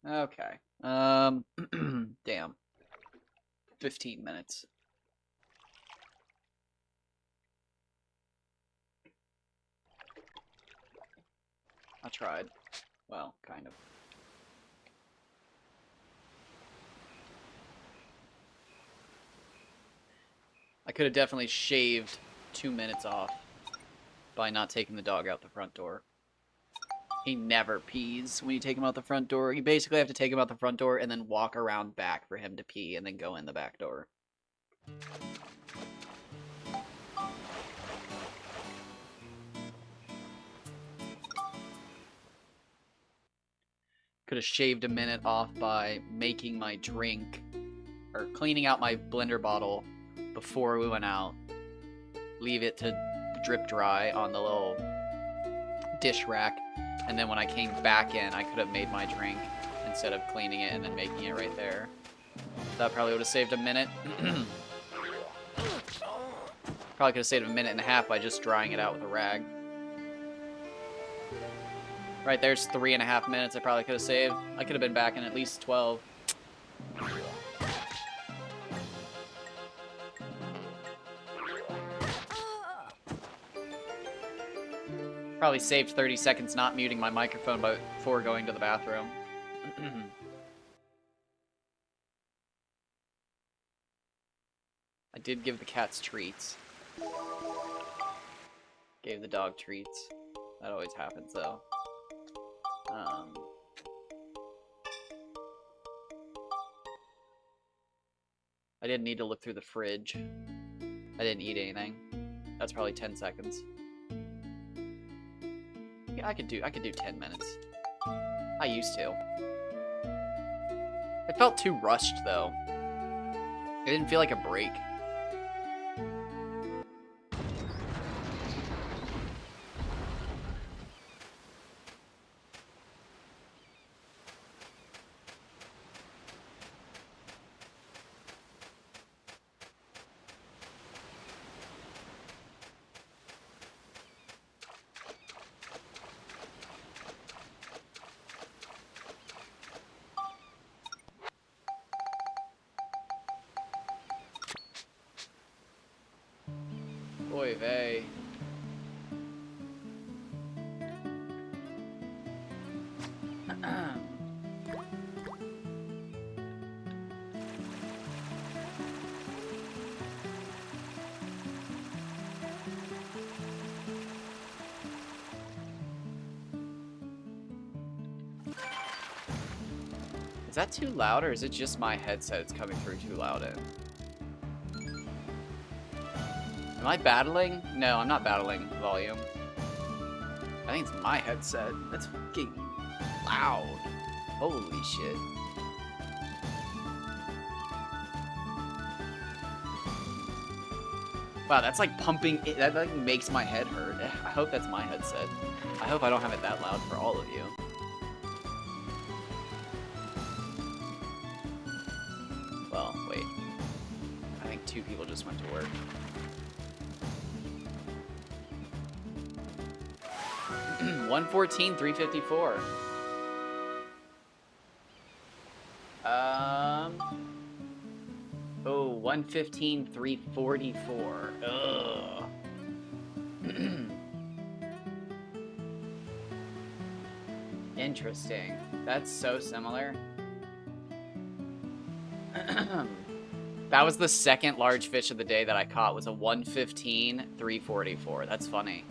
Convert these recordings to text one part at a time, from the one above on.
Okay. Damn. 15 minutes. I tried. Well, kind of. I could have definitely shaved 2 minutes off by not taking the dog out the front door. He never pees when you take him out the front door. You basically have to take him out the front door and then walk around back for him to pee and then go in the back door. Could have shaved a minute off by making my drink or cleaning out my blender bottle before we went out. Leave it to drip dry on the little dish rack. And then when I came back in, I could have made my drink instead of cleaning it and then making it right there. That probably would have saved a minute. Probably could have saved a minute and a half by just drying it out with a rag. Right there's 3.5 minutes I probably could have saved. I could have been back in at least 12. Probably saved 30 seconds not muting my microphone before going to the bathroom. I did give the cats treats. Gave the dog treats. That always happens, though. I didn't need to look through the fridge. I didn't eat anything. That's probably 10 seconds. Yeah, I could do 10 minutes. I used to. It felt too rushed, though. It didn't feel like a break. Oy vey. Is that too loud, or is it just my headset it's coming through too loud in? Am I battling? No, I'm not battling volume. I think it's my headset. That's fucking loud. Holy shit. Wow, that's like pumping. That like makes my head hurt. I hope that's my headset. I hope I don't have it that loud for all of you. Well, wait. I think 2 people just went to work. $114, $354. Oh, $115, $344. Ugh. Interesting. That's so similar. That was the second large fish of the day that I caught, was a 115, $344. That's funny.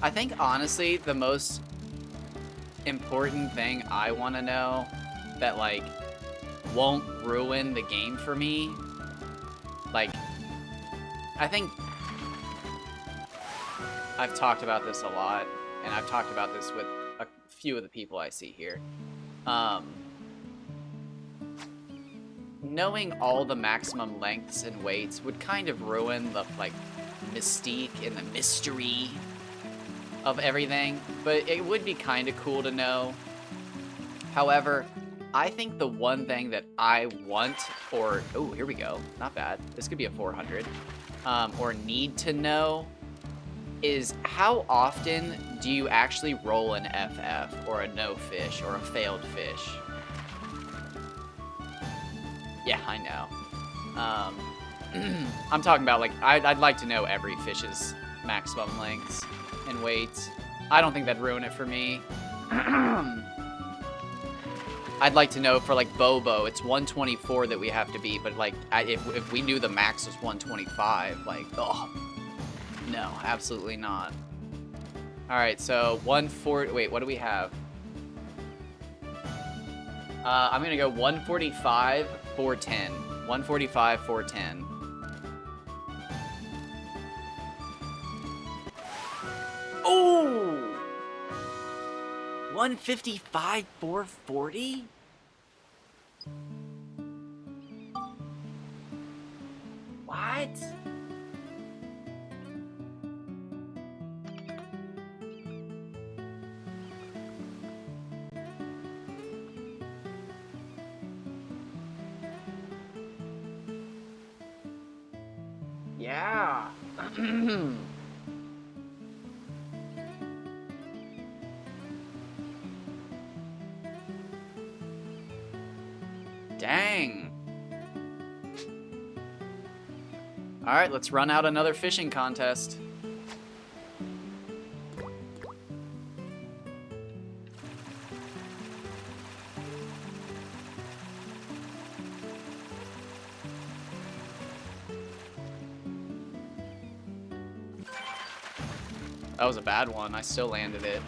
I think, honestly, the most important thing I want to know that, like, won't ruin the game for me, like, I think I've talked about this a lot, and I've talked about this with a few of the people I see here. Knowing all the maximum lengths and weights would kind of ruin the, like, mystique and the mystery of everything, but it would be kind of cool to know. However, I think the one thing that I want, or, oh, here we go, not bad, this could be a 400, or need to know is how often do you actually roll an FF, or a no fish, or a failed fish? Yeah, I know. I'm talking about, like, I'd like to know every fish's maximum lengths and weights. I don't think that'd ruin it for me. I'd like to know for, like, Bobo, it's 124 that we have to beat, but, like, if we knew the max was 125, like, oh, no, absolutely not. Alright, so 140, wait, what do we have? I'm gonna go 145, 410. 145, 410. Oh! 155, 440? What? Yeah. Dang. All right, let's run out another fishing contest. That was a bad one. I still landed it.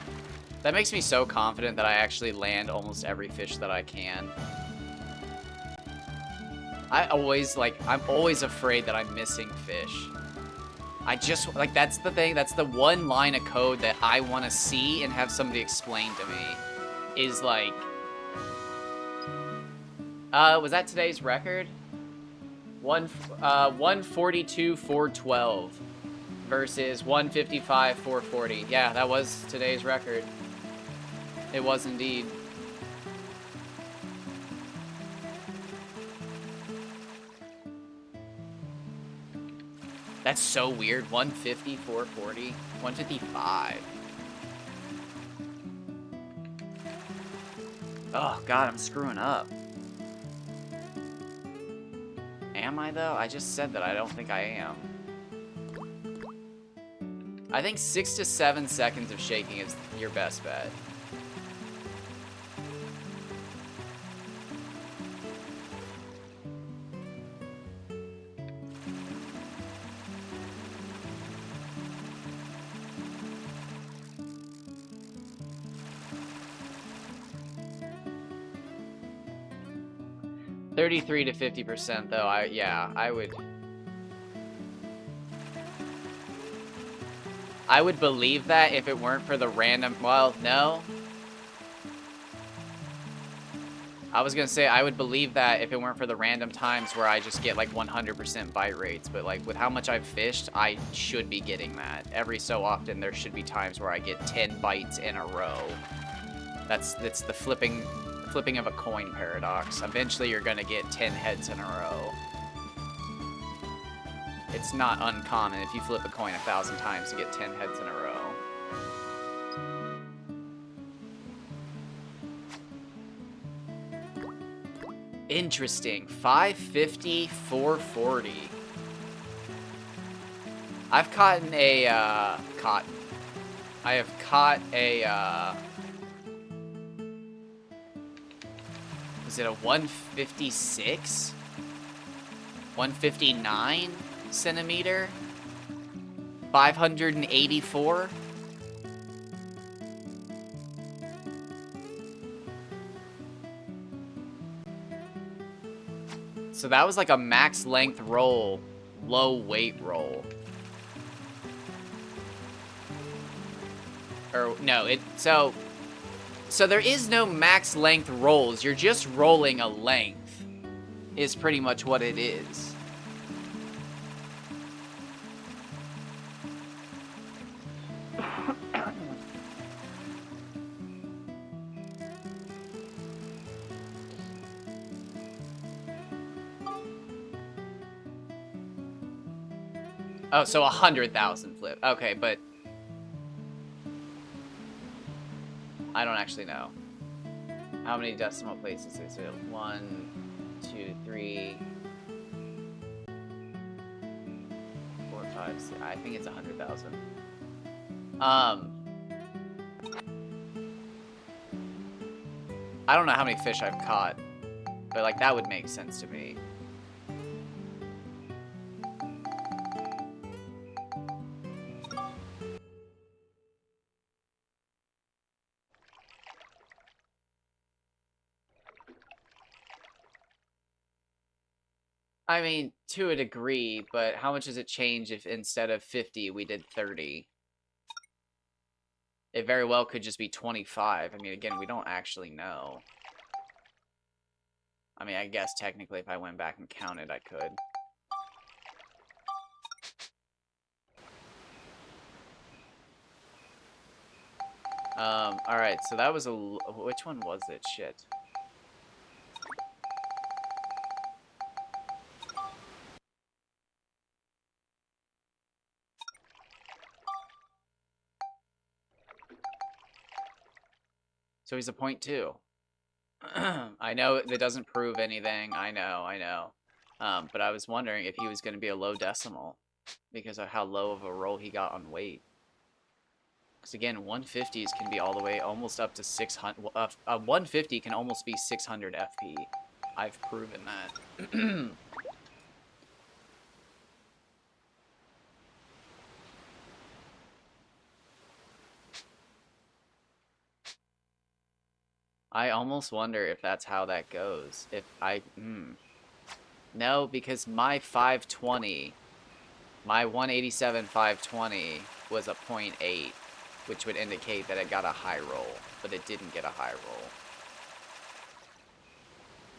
That makes me so confident that I actually land almost every fish that I can. I'm always afraid that I'm missing fish. I just, like, that's the thing, that's the one line of code that I want to see and have somebody explain to me. Is like, was that today's record? 142, 412 versus 155, 440. Yeah, that was today's record. It was indeed. That's so weird. 150, 440, 155. Oh, God, I'm screwing up. Am I, though? I just said that I don't think I am. I think 6 to 7 seconds of shaking is your best bet. $33 to 50% though. I would believe that if it weren't for the random, well, no. I was gonna say I would believe that if it weren't for the random times where I just get like 100% bite rates, but like with how much I've fished, I should be getting that. Every so often there should be times where I get 10 bites in a row. It's the flipping of a coin paradox. Eventually you're gonna get 10 heads in a row. It's not uncommon if you flip a coin 1,000 times to get 10 heads in a row. Interesting. 550, 440. I've caught a, I have caught a, was it a 156? 159 centimeter? 584? So that was like a max length roll, low weight roll. Or no, so there is no max length rolls. You're just rolling a length is pretty much what it is. Oh, so 100,000 flip. Okay, but I don't actually know. How many decimal places is it? 1, 2, 3, 4, 5, 6. I think it's 100,000. I don't know how many fish I've caught, but like that would make sense to me. I mean, to a degree, but how much does it change if instead of 50, we did 30? It very well could just be 25. I mean, again, we don't actually know. I mean, I guess technically if I went back and counted, I could. Alright, so that was which one was it? Shit. So he's a 0.2. I know that doesn't prove anything. I know. But I was wondering if he was going to be a low decimal because of how low of a roll he got on weight. Because again, 150s can be all the way almost up to 600. 150 can almost be 600 FP. I've proven that. I almost wonder if that's how that goes. If I... No, because my 520, my 187 520 was a 0.8, which would indicate that it got a high roll, but it didn't get a high roll.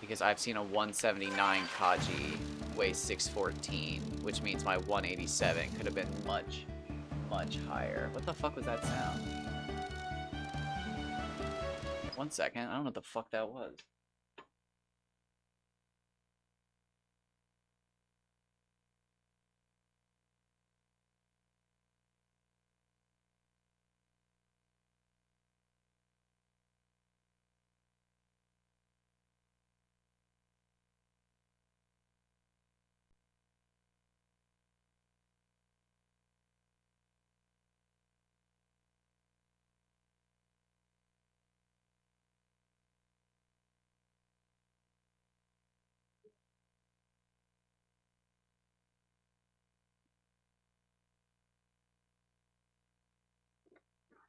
Because I've seen a 179 Kaji weigh 614, which means my 187 could have been much, much higher. What the fuck was that sound? 1 second, I don't know what the fuck that was.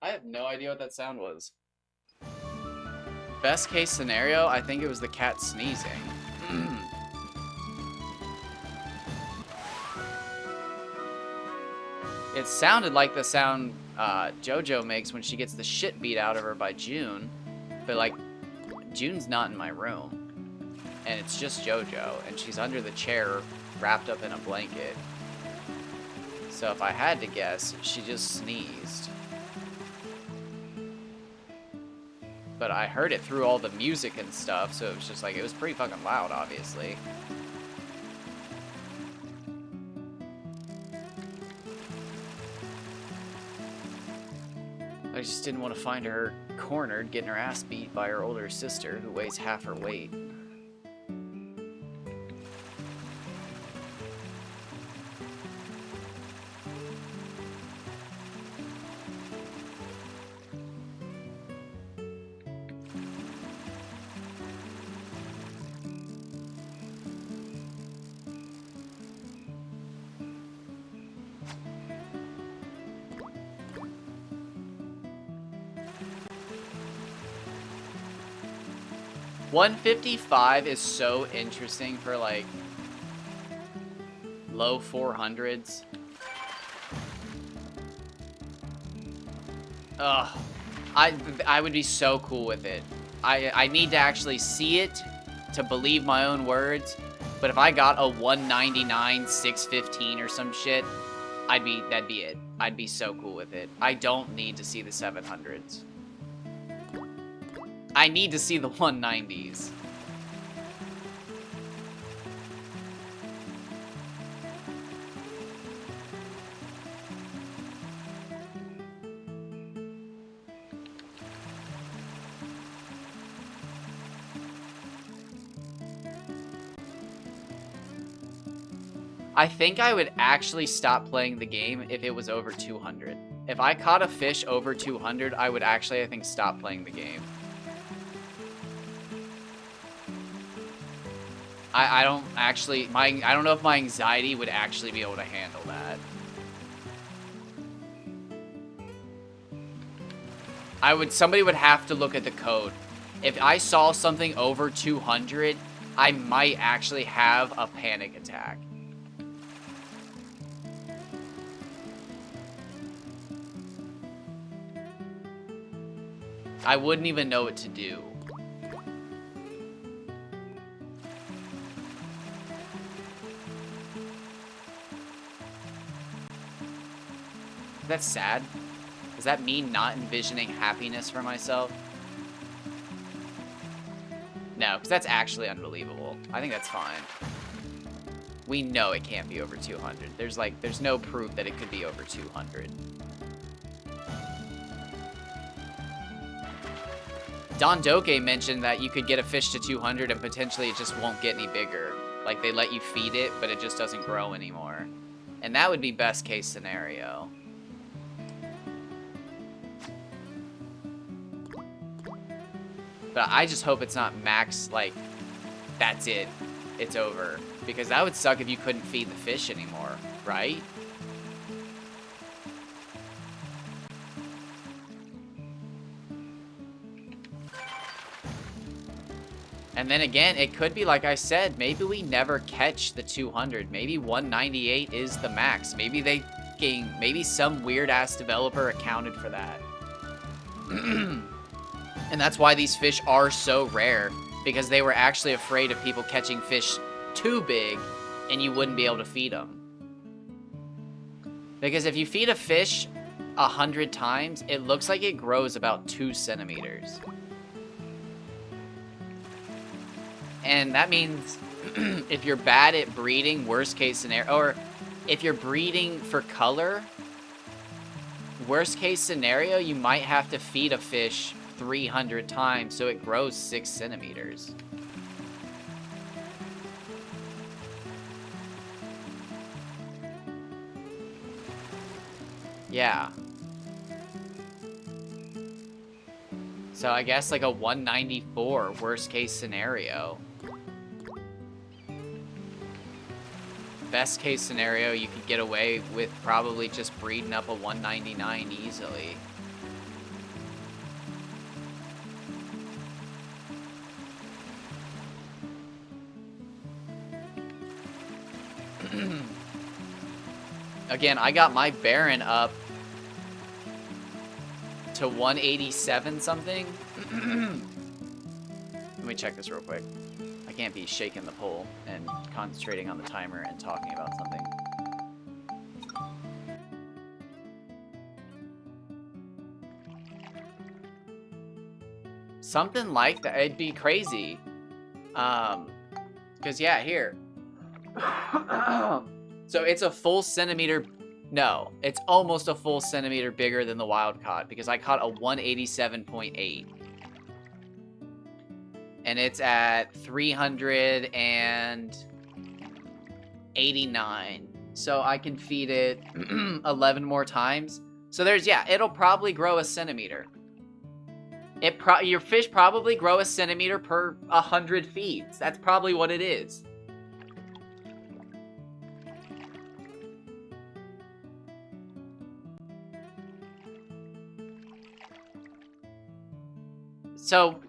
I have no idea what that sound was. Best case scenario, I think it was the cat sneezing. It sounded like the sound JoJo makes when she gets the shit beat out of her by June. But like, June's not in my room. And it's just JoJo, and she's under the chair wrapped up in a blanket. So if I had to guess, she just sneezed. But I heard it through all the music and stuff, so it was just like, it was pretty fucking loud, obviously. I just didn't want to find her cornered, getting her ass beat by her older sister, who weighs half her weight. $155 is so interesting for like low 400s. Ugh. I would be so cool with it. I need to actually see it to believe my own words. But if I got a 199, 615 or some shit, that'd be it. I'd be so cool with it. I don't need to see the 700s. I need to see the 190s. I think I would actually stop playing the game if it was over 200. If I caught a fish over 200, I would actually, I think, stop playing the game. I don't actually, I don't know if my anxiety would actually be able to handle that. Somebody would have to look at the code. If I saw something over 200, I might actually have a panic attack. I wouldn't even know what to do. That's sad. Does that mean not envisioning happiness for myself? No, because that's actually unbelievable. I think that's fine. We know it can't be over 200. There's no proof that it could be over 200. Don Doke mentioned that you could get a fish to 200 and potentially it just won't get any bigger. Like, they let you feed it, but it just doesn't grow anymore. And that would be best case scenario. But I just hope it's not max, like, that's it. It's over. Because that would suck if you couldn't feed the fish anymore, right? And then again, it could be like I said, maybe we never catch the 200. Maybe 198 is the max. Maybe maybe some weird ass developer accounted for that. And that's why these fish are so rare, because they were actually afraid of people catching fish too big and you wouldn't be able to feed them. Because if you feed a fish 100 times, it looks like it grows about 2 centimeters. And that means if you're bad at breeding, worst case scenario, or if you're breeding for color, worst case scenario, you might have to feed a fish 300 times so it grows 6 centimeters. Yeah. So I guess like a 194 worst case scenario. Best case scenario, you could get away with probably just breeding up a 199 easily. Again, I got my Baron up to 187 something. Let me check this real quick. I can't be shaking the pole and concentrating on the timer and talking about something. Something like that. It'd be crazy. Because, yeah, here. So it's a full centimeter. No, it's almost a full centimeter bigger than the wild caught, because I caught a 187.8. And it's at 389. So I can feed it 11 more times. So there's, yeah, it'll probably grow a centimeter. Your fish probably grow a centimeter per 100 feeds. That's probably what it is. So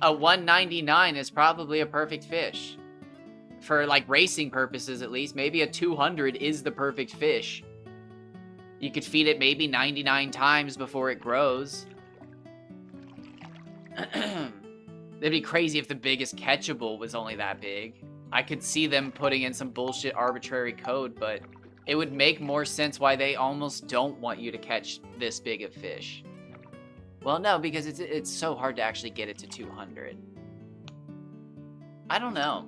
a 199 is probably a perfect fish For, like, racing purposes, at least, maybe a 200 is the perfect fish. You could feed it maybe 99 times before it grows. It'd be crazy if the biggest catchable was only that big. I could see them putting in some bullshit arbitrary code, but it would make more sense why they almost don't want you to catch this big of fish. Well, no, because it's so hard to actually get it to 200. I don't know.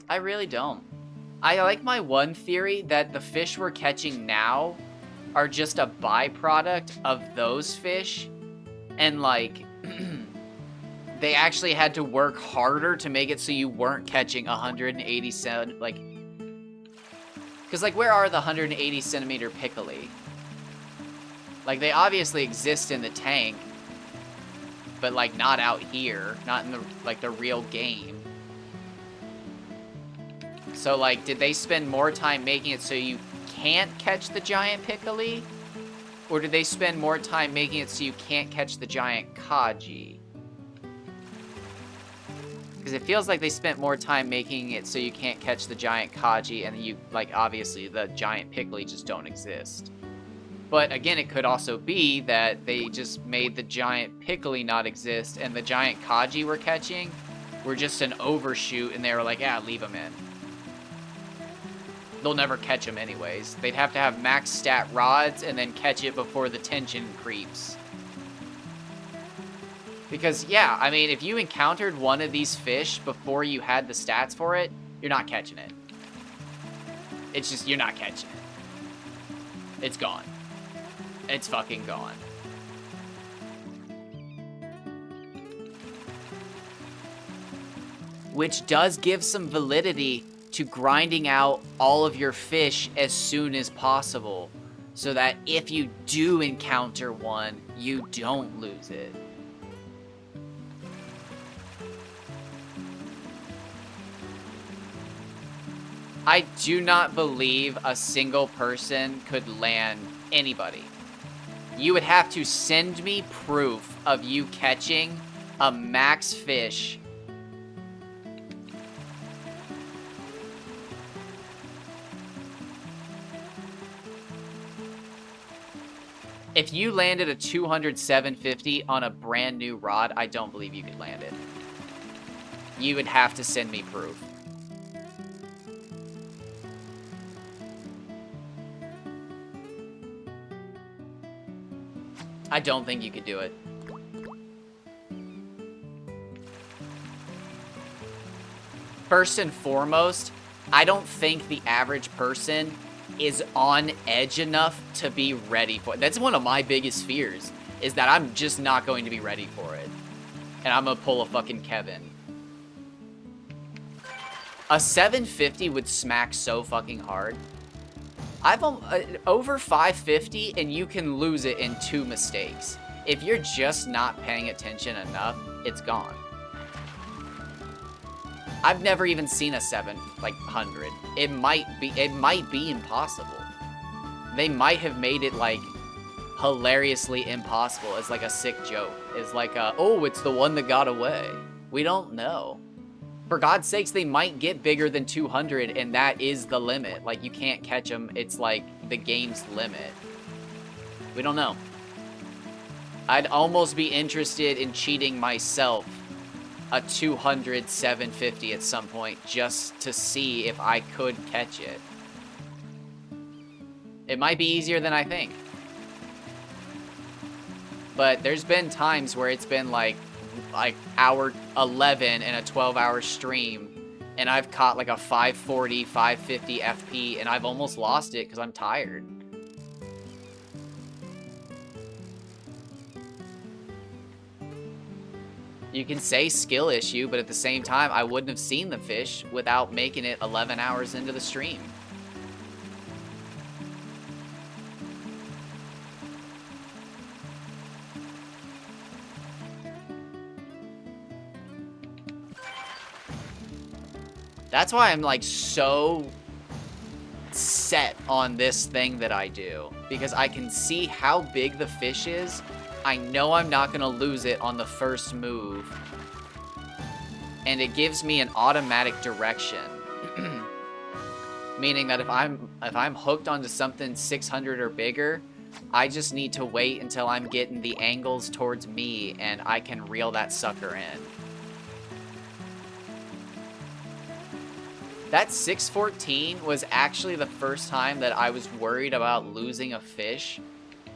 I really don't. I like my one theory that the fish we're catching now are just a byproduct of those fish, and like they actually had to work harder to make it so you weren't catching 187, like, because like where are the 180 centimeter piccoli? Like they obviously exist in the tank, but like not out here, not in the like the real game. So like, did they spend more time making it so you can't catch the giant piccoli? Or did they spend more time making it so you can't catch the giant kaji? Because it feels like they spent more time making it so you can't catch the giant kaji, and you, like, obviously the giant piccoli just don't exist. But again, it could also be that they just made the giant piccoli not exist, and the giant kaji we're catching were just an overshoot, and they were like, yeah, leave them in. They'll never catch them anyways. They'd have to have max stat rods and then catch it before the tension creeps. Because, yeah, I mean, if you encountered one of these fish before you had the stats for it, you're not catching it. It's just, you're not catching it. It's gone. It's fucking gone. Which does give some validity to grinding out all of your fish as soon as possible, so that if you do encounter one, you don't lose it. I do not believe a single person could land anybody. You would have to send me proof of you catching a max fish . If you landed a 200 750 on a brand new rod, I don't believe you could land it. You would have to send me proof. I don't think you could do it. First and foremost, I don't think the average person is on edge enough to be ready for it. That's one of my biggest fears, is that I'm just not going to be ready for it. And I'm gonna pull a fucking Kevin. A 750 would smack so fucking hard. I've over 550 and you can lose it in 2 mistakes. If you're just not paying attention enough, it's gone. I've never even seen a 700. It might be impossible. They might have made it like hilariously impossible as like a sick joke. It's like oh, it's the one that got away. We don't know. For God's sakes, they might get bigger than 200 and that is the limit. Like you can't catch them. It's like the game's limit. We don't know. I'd almost be interested in cheating myself a 200 750 at some point just to see if I could catch it. It might be easier than I think. But there's been times where it's been like hour 11 in a 12-hour stream and I've caught like a 540, 550 FP and I've almost lost it because I'm tired. You can say skill issue, but at the same time, I wouldn't have seen the fish without making it 11 hours into the stream. That's why I'm like so set on this thing that I do, because I can see how big the fish is. I know I'm not going to lose it on the first move. And it gives me an automatic direction. meaning that if I'm hooked onto something 600 or bigger, I just need to wait until I'm getting the angles towards me and I can reel that sucker in. That 614 was actually the first time that I was worried about losing a fish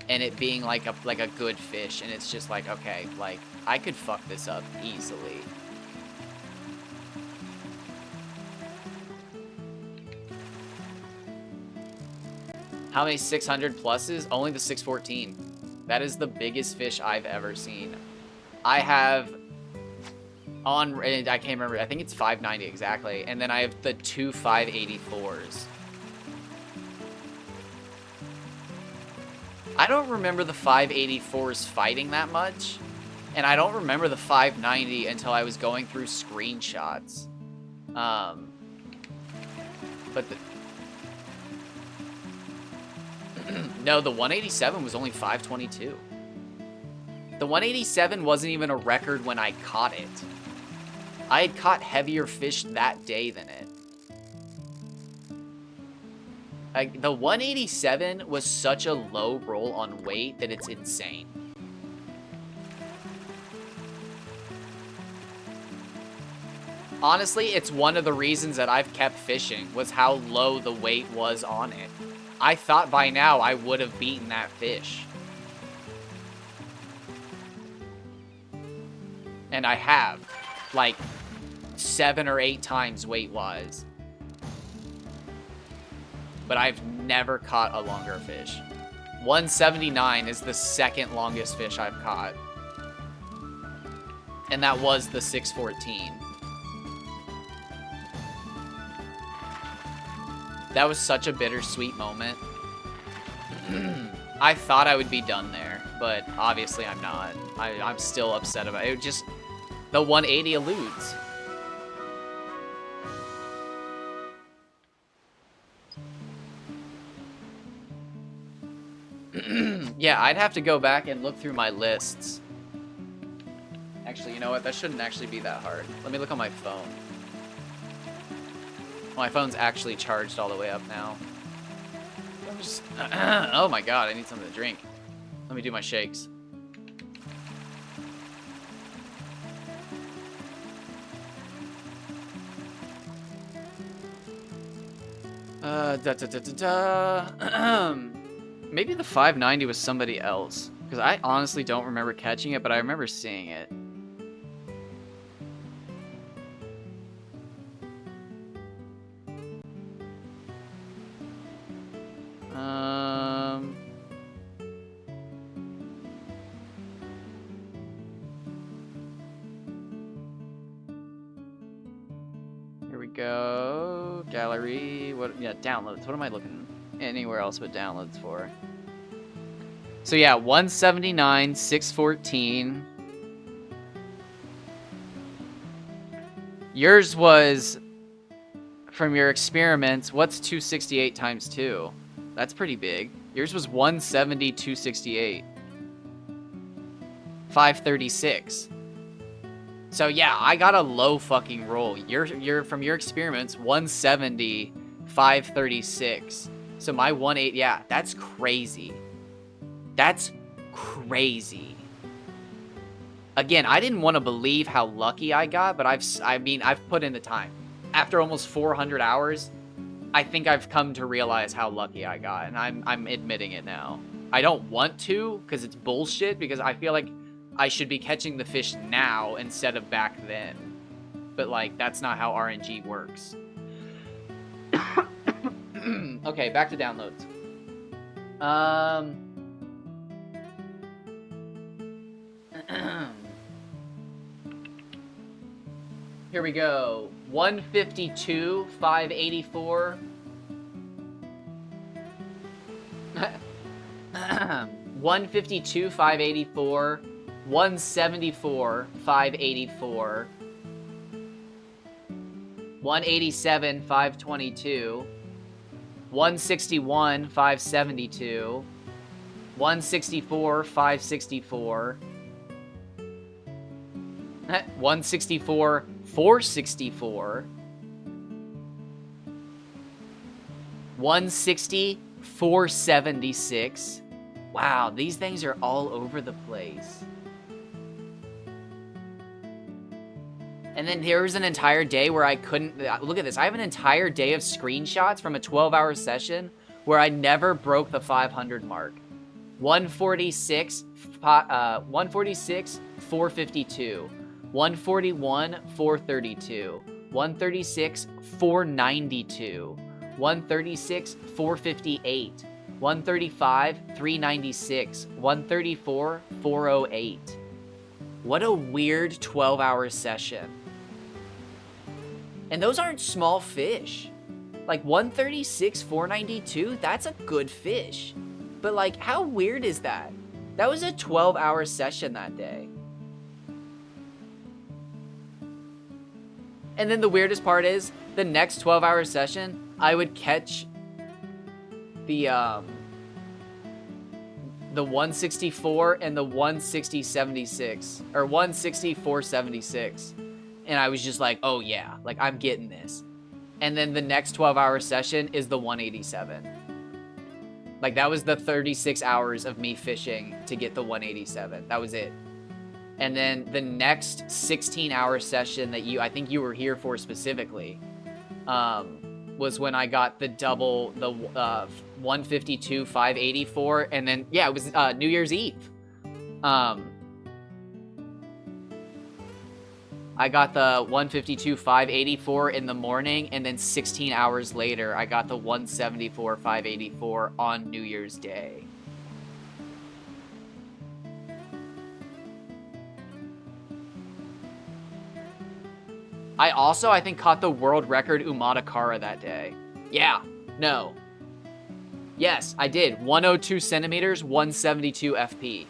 and it being like a good fish, and it's just like, okay, like I could fuck this up easily. How many 600 pluses? Only the 614. That is the biggest fish I've ever seen. I have on, I can't remember, I think it's 590 exactly, and then I have the two 584s. I don't remember the 584s fighting that much, and I don't remember the 590 until I was going through screenshots. But the no, the 187 was only 522. The 187 wasn't even a record when I caught it. I had caught heavier fish that day than it. Like, the 187 was such a low roll on weight that it's insane. Honestly, it's one of the reasons that I've kept fishing, was how low the weight was on it. I thought by now I would have beaten that fish. And I have, like, 7 or 8 times weight-wise. But I've never caught a longer fish. 179 is the second longest fish I've caught. And that was the 614. That was such a bittersweet moment. I thought I would be done there, but obviously I'm not. I'm still upset about it. It just, the 180 eludes. Yeah, I'd have to go back and look through my lists. Actually, you know what? That shouldn't actually be that hard. Let me look on my phone. My phone's actually charged all the way up now. I'm just... oh my god, I need something to drink. Let me do my shakes. Maybe the 590 was somebody else. Because I honestly don't remember catching it, but I remember seeing it. Here we go. Gallery. What? Yeah, downloads. What am I looking anywhere else but downloads for? So yeah, 179, 614. Yours was, from your experiments, what's 268 times 2? That's pretty big. Yours was 170, 268. 536. So yeah, I got a low fucking roll. You're from your experiments, 170, 536. So my 18, yeah, that's crazy. That's crazy. Again, I didn't want to believe how lucky I got, but I've put in the time. After almost 400 hours, I think I've come to realize how lucky I got, and I'm admitting it now. I don't want to, because it's bullshit, because I feel like I should be catching the fish now instead of back then. But, like, that's not how RNG works. Okay, back to downloads. Here we go. 152, 584. 152, 584. 174, 584. 187, 522. 161, 572. 164, 564. 164, 464. 160, 476. Wow, these things are all over the place. And then there was an entire day where I couldn't... Look at this. I have an entire day of screenshots from a 12-hour session where I never broke the 500 mark. 146, 452. 141, 432. 136, 492. 136, 458. 135, 396. 134, 408. What a weird 12-hour session. And those aren't small fish. Like 136, 492, that's a good fish. But like, how weird is that? That was a 12-hour session that day. And then the weirdest part is, the next 12-hour session, I would catch the 164 and the 160-76, or 160-476. And I was just like, oh yeah, like I'm getting this. And then the next 12-hour session is the 187. Like that was the 36 hours of me fishing to get the 187. That was it. And then the next 16-hour session that I think you were here for specifically, was when I got the double, the 152, 584, and then, yeah, it was New Year's Eve. I got the 152, 584 in the morning, and then 16 hours later, I got the 174, 584 on New Year's Day. I think, caught the world record Umatakara that day. Yeah. No. Yes, I did. 102 centimeters, 172 FP.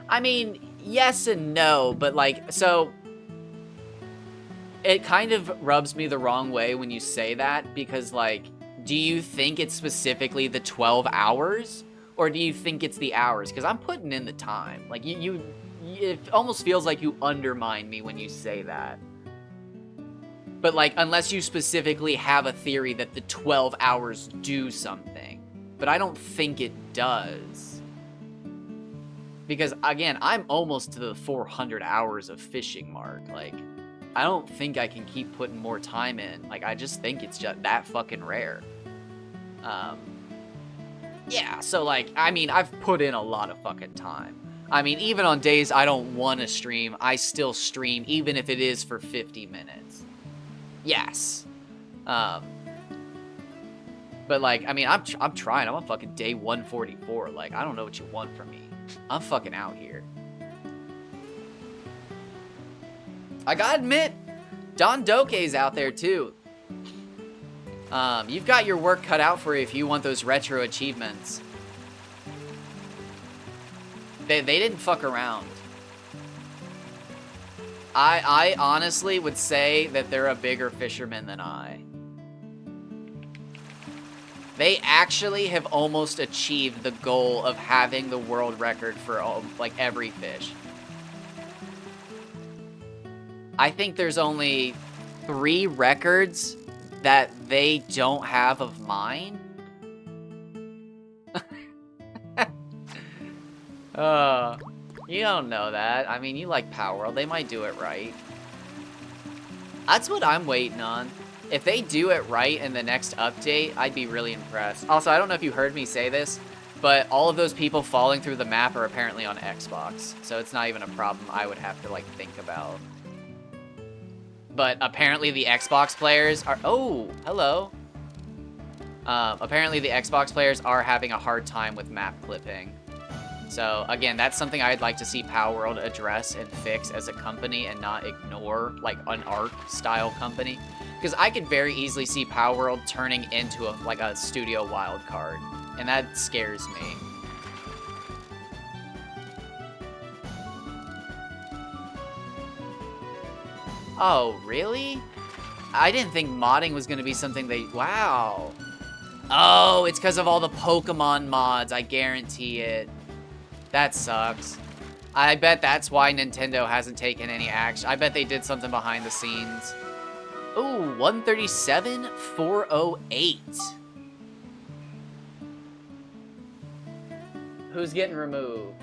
I mean, yes and no, but like, so... It kind of rubs me the wrong way when you say that, because like, do you think it's specifically the 12 hours? Or do you think it's the hours? Because I'm putting in the time. Like, it almost feels like you undermine me when you say that. But, like, unless you specifically have a theory that the 12 hours do something. But I don't think it does. Because, again, I'm almost to the 400 hours of fishing mark. Like, I don't think I can keep putting more time in. Like, I just think it's just that fucking rare. Yeah, so like, I mean, I've put in a lot of fucking time. I mean, even on days I don't want to stream, I still stream, even if it is for 50 minutes. Yes. But like, I mean, I'm trying. I'm on fucking day 144. Like, I don't know what you want from me. I'm fucking out here. I gotta admit, Don Doke's out there too. You've got your work cut out for you if you want those retro achievements. They didn't fuck around. I honestly would say that they're a bigger fisherman than I. They actually have almost achieved the goal of having the world record for like every fish. I think there's only 3 records that they don't have of mine. You don't know that. I mean, you like Palworld. They might do it right. That's what I'm waiting on. If they do it right in the next update, I'd be really impressed. Also, I don't know if you heard me say this, but all of those people falling through the map are apparently on Xbox. So it's not even a problem I would have to, like, think about. But apparently the Xbox players are... Oh, hello. Apparently the Xbox players are having a hard time with map clipping. So, again, that's something I'd like to see Palworld address and fix as a company and not ignore, like, an ARK-style company. Because I could very easily see Palworld turning into, a studio wildcard. And that scares me. Oh, really? I didn't think modding was going to be something they... Wow. Oh, it's because of all the Pokemon mods. I guarantee it. That sucks. I bet that's why Nintendo hasn't taken any action. I bet they did something behind the scenes. Ooh, 137, 408. Who's getting removed?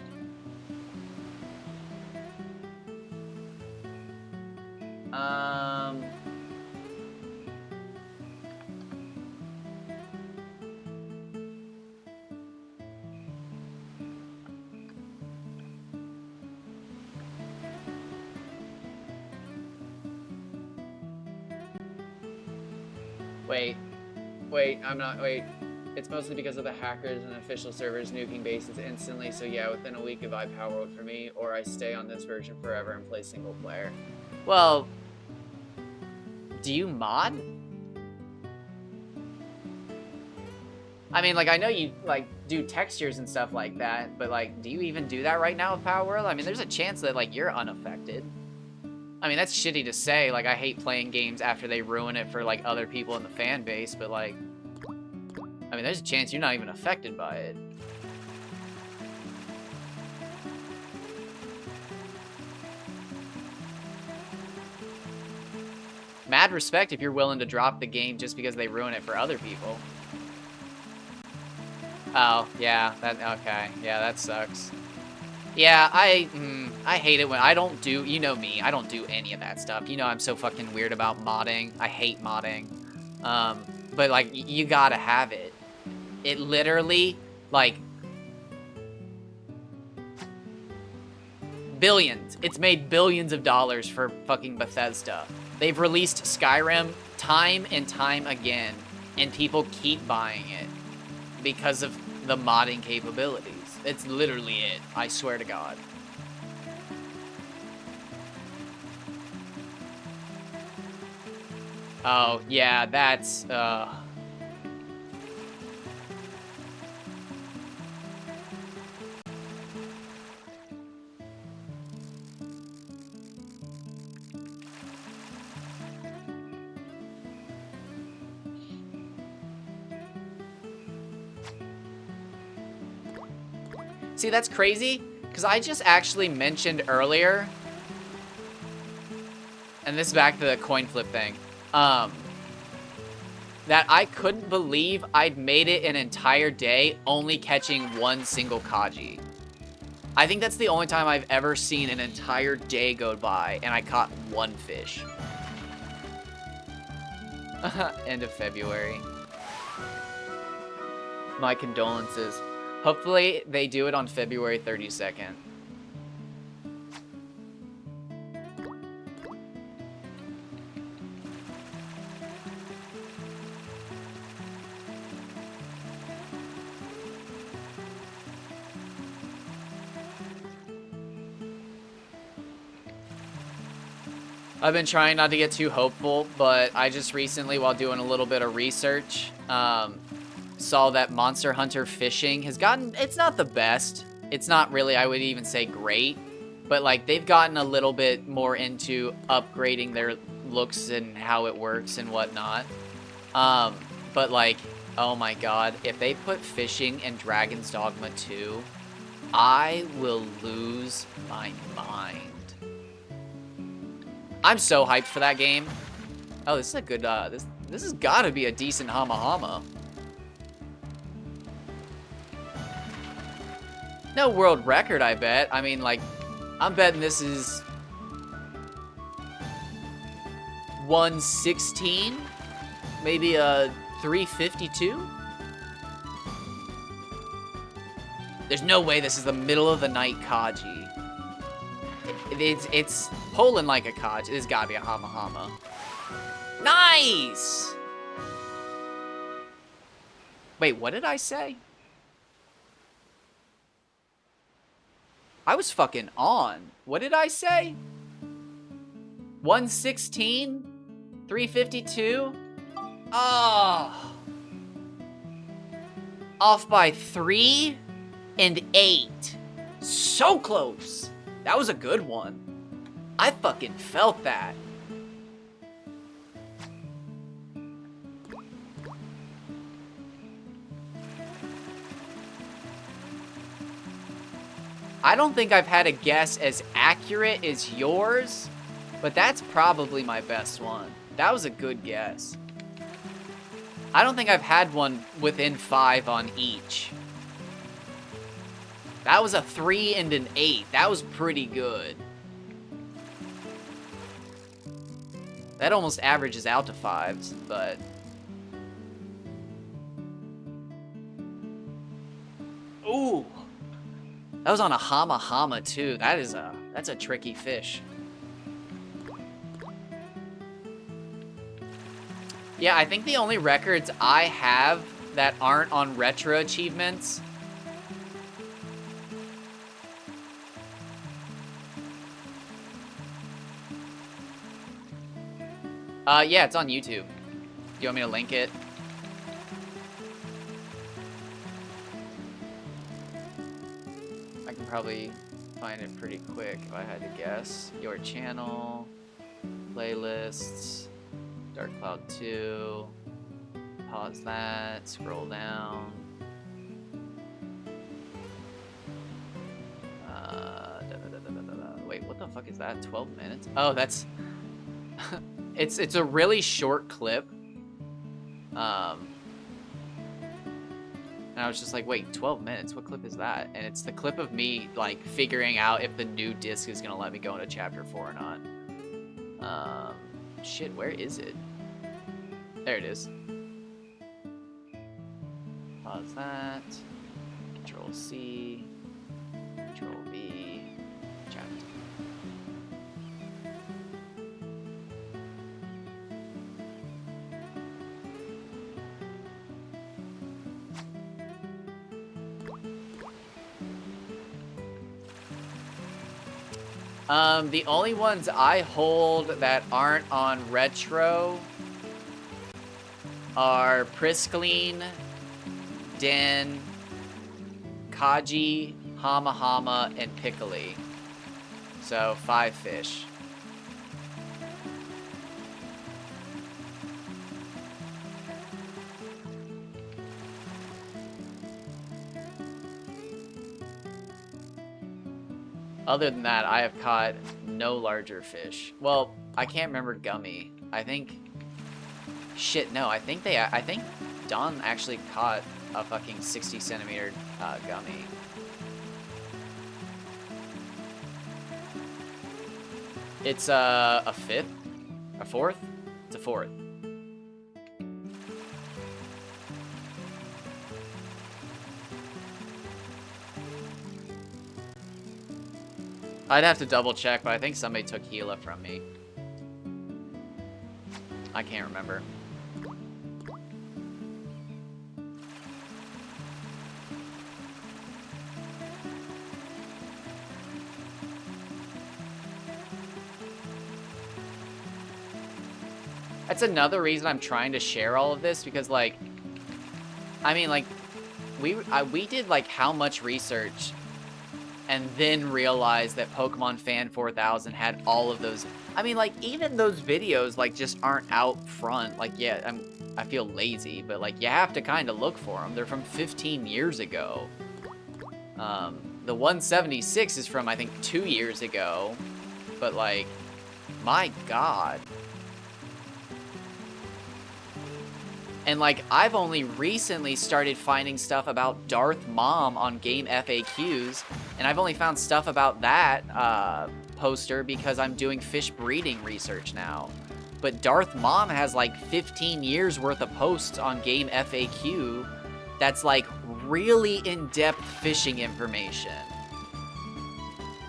Wait, I'm not, wait. It's mostly because of the hackers and official servers nuking bases instantly, so yeah, within a week goodbye Power World for me, or I stay on this version forever and play single player. Well, do you mod? I mean, like, I know you, like, do textures and stuff like that, but, like, do you even do that right now with Power World? I mean, there's a chance that, like, you're unaffected. I mean, that's shitty to say. Like, I hate playing games after they ruin it for, like, other people in the fan base, but, like, I mean, there's a chance you're not even affected by it. Mad respect if you're willing to drop the game just because they ruin it for other people. Oh, yeah, okay. Yeah, that sucks. Yeah, I hate it when I don't do, you know me, I don't do any of that stuff. You know I'm so fucking weird about modding. I hate modding. But, like, you gotta have it. It literally, like, billions. It's made billions of dollars for fucking Bethesda. They've released Skyrim time and time again, and people keep buying it because of the modding capabilities. It's literally it. I swear to God. Oh, yeah, that's, See, that's crazy, because I just actually mentioned earlier, and this is back to the coin flip thing, that I couldn't believe I'd made it an entire day only catching one single Kaji. I think that's the only time I've ever seen an entire day go by and I caught one fish. End of February. My condolences. Hopefully they do it on February 32nd. I've been trying not to get too hopeful, but I just recently, while doing a little bit of research, saw that Monster Hunter Fishing has gotten, it's not the best. It's not really, I would even say great, but like they've gotten a little bit more into upgrading their looks and how it works and whatnot. But like, oh my God, if they put fishing in Dragon's Dogma 2, I will lose my mind. I'm so hyped for that game. Oh, this is a good, this has gotta be a decent Hama Hama. No world record, I bet. I mean, like, I'm betting this is 116, maybe a 352. There's no way this is the middle of the night Kaji. It's polling like a Kaji. This gotta be a Hama Hama. Nice! Wait, what did I say? I was fucking on. What did I say? 116? 352? Oh. Off by 3 and 8. So close. That was a good one. I fucking felt that. I don't think I've had a guess as accurate as yours, but that's probably my best one. That was a good guess. I don't think I've had one within 5 on each. That was a 3 and an 8. That was pretty good. That almost averages out to 5s, but... Ooh! That was on a Hama Hama, too. That's a tricky fish. Yeah, I think the only records I have that aren't on retro achievements... yeah, it's on YouTube. You want me to link it? I can probably find it pretty quick if I had to guess. Your channel, playlists, Dark Cloud 2, pause that, scroll down. Wait, what the fuck is that? 12 minutes? Oh, that's... It's a really short clip. And I was just like, wait, 12 minutes? What clip is that? And it's the clip of me, like, figuring out if the new disc is gonna let me go into Chapter 4 or not. Shit, where is it? There it is. Pause that. Control C. Control V. Chapter. The only ones I hold that aren't on retro are Priscaline, Den, Kaji, Hama Hama, and Piccoli. So 5 fish. Other than that, I have caught no larger fish. Well, I can't remember Gummy. I think... Shit, no. I think Don actually caught a fucking 60 centimeter Gummy. It's a 5th? A 4th? It's a 4th. I'd have to double check, but I think somebody took Gila from me. I can't remember. That's another reason I'm trying to share all of this, because, like, I mean, like, we did, like, how much research and then realized that Pokemon Fan 4000 had all of those. I mean, like, even those videos, like, just aren't out front. Like, yeah, I feel lazy, but, like, you have to kind of look for them. They're from 15 years ago. The 176 is from, I think, 2 years ago. But, like, my God. And, like, I've only recently started finding stuff about Darth Mom on Game FAQs, and I've only found stuff about that poster because I'm doing fish breeding research now. But Darth Mom has, like, 15 years worth of posts on Game FAQ that's, like, really in-depth fishing information.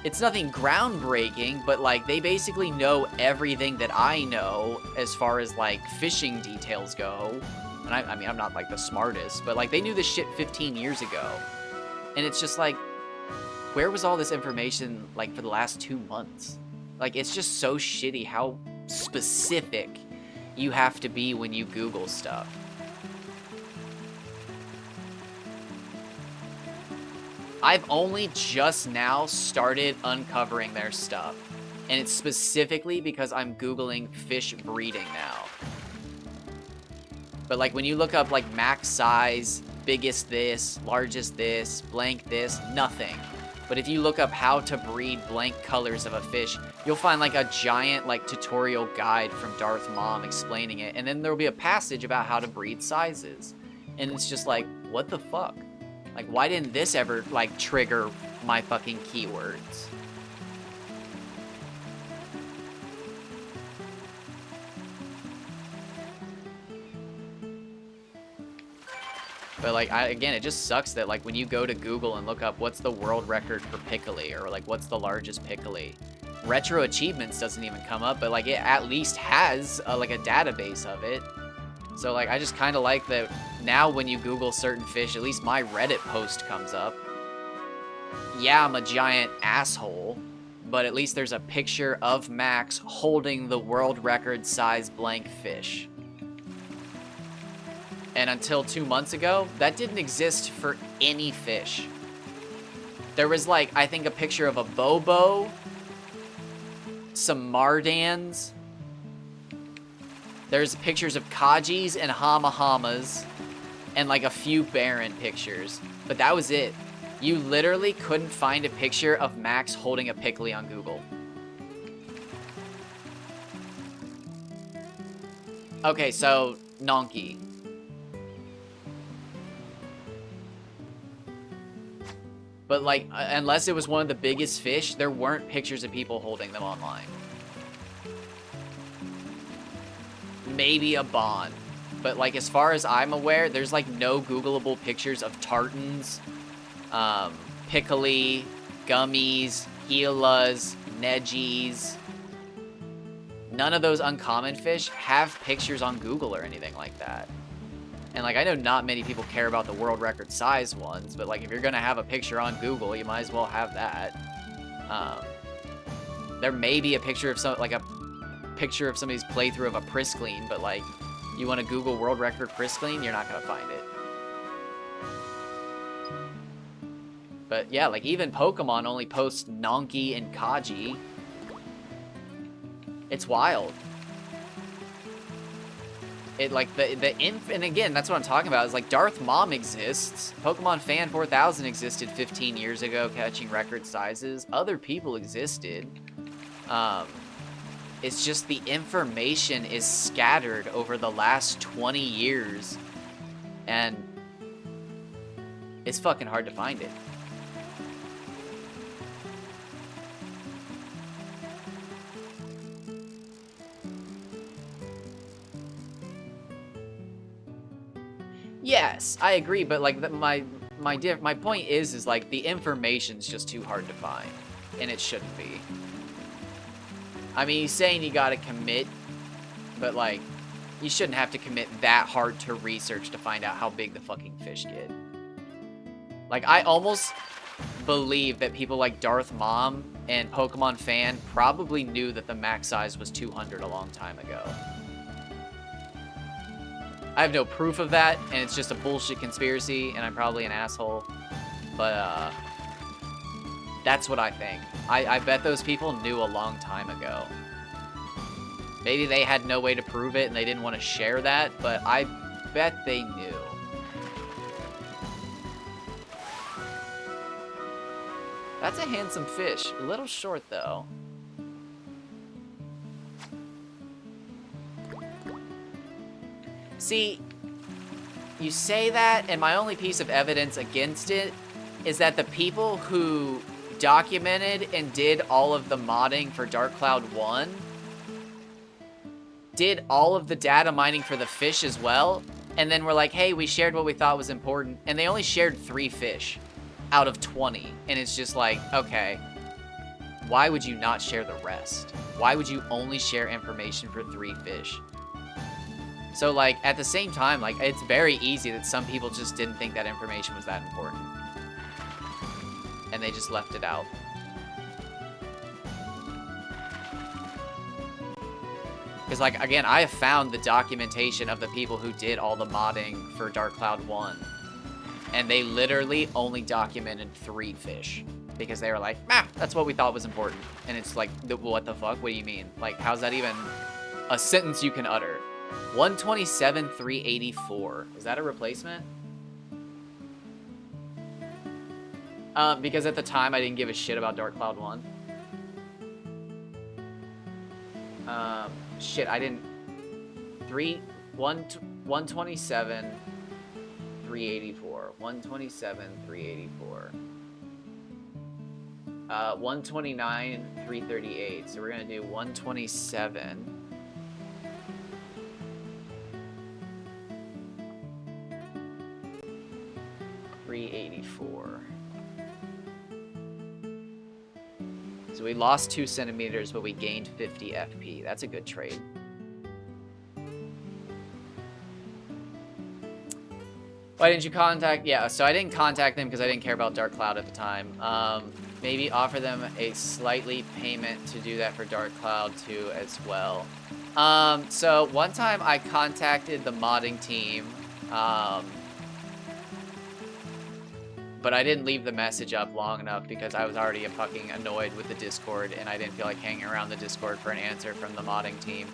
It's nothing groundbreaking, but, like, they basically know everything that I know as far as, like, fishing details go. And I mean, I'm not, like, the smartest, but, like, they knew this shit 15 years ago. And it's just, like, where was all this information, like, for the last 2 months? Like, it's just so shitty how specific you have to be when you Google stuff. I've only just now started uncovering their stuff. And it's specifically because I'm Googling fish breeding now. But, like, when you look up, like, max size, biggest this, largest this, blank this, nothing. But if you look up how to breed blank colors of a fish, you'll find like a giant like tutorial guide from Darth Mom explaining it. And then there'll be a passage about how to breed sizes. And it's just like, what the fuck? Like, why didn't this ever like trigger my fucking keywords? But like, again, it just sucks that like when you go to Google and look up what's the world record for pickle or like what's the largest pickle, Retro Achievements doesn't even come up, but like it at least has like a database of it. So like I just kind of like that now when you Google certain fish, at least my Reddit post comes up. Yeah, I'm a giant asshole, but at least there's a picture of Max holding the world record size blank fish. And until 2 months ago, that didn't exist for any fish. There was like, I think a picture of a Bobo, some Mardans. There's pictures of Kajis and Hamahamas and like a few Baron pictures. But that was it. You literally couldn't find a picture of Max holding a pickle on Google. Okay, so Nonky. But like, unless it was one of the biggest fish, there weren't pictures of people holding them online. Maybe a Bond. But like, as far as I'm aware, there's like no Googleable pictures of tartans, pickle, gummies, Gilas, Nedgies. None of those uncommon fish have pictures on Google or anything like that. And like, I know not many people care about the world record size ones, but like if you're gonna have a picture on Google, you might as well have that. There may be a picture of somebody's playthrough of a Priscline, but like, you want to Google world record Priscline, you're not gonna find it. But yeah, like even Pokemon only posts Nonky and Kaji. It's wild. It like and again, that's what I'm talking about, is like Darth Mom exists. Pokemon Fan 4000 existed 15 years ago, catching record sizes. Other people existed. It's just the information is scattered over the last 20 years. And it's fucking hard to find it. Yes, I agree, but like my point is like the information's just too hard to find, and it shouldn't be. I mean, he's saying you gotta commit, but like, you shouldn't have to commit that hard to research to find out how big the fucking fish get. Like, I almost believe that people like Darth Mom and Pokemon Fan probably knew that the max size was 200 a long time ago. I have no proof of that, and it's just a bullshit conspiracy, and I'm probably an asshole. But, that's what I think. I bet those people knew a long time ago. Maybe they had no way to prove it, and they didn't want to share that, but I bet they knew. That's a handsome fish. A little short, though. See, you say that, and my only piece of evidence against it is that the people who documented and did all of the modding for Dark Cloud 1 did all of the data mining for the fish as well, and then we're like, hey, we shared what we thought was important, and they only shared 3 fish out of 20, and it's just like, okay, why would you not share the rest? Why would you only share information for 3 fish? So, like, at the same time, like, it's very easy that some people just didn't think that information was that important. And they just left it out. Because, like, again, I have found the documentation of the people who did all the modding for Dark Cloud 1. And they literally only documented 3 fish. Because they were like, that's what we thought was important. And it's like, what the fuck? What do you mean? Like, how's that even a sentence you can utter? 127,384. Is that a replacement? Because at the time I didn't give a shit about Dark Cloud 1. Shit, I didn't... 127, 384. 127, 384. 129, 338. So we're gonna do 127. 384. So we lost 2 centimeters, but we gained 50 FP. That's a good trade. Why didn't you contact? Yeah, so I didn't contact them because I didn't care about Dark Cloud at the time. Maybe offer them a slightly payment to do that for Dark Cloud 2 as well. So one time I contacted the modding team, but I didn't leave the message up long enough because I was already fucking annoyed with the Discord and I didn't feel like hanging around the Discord for an answer from the modding team.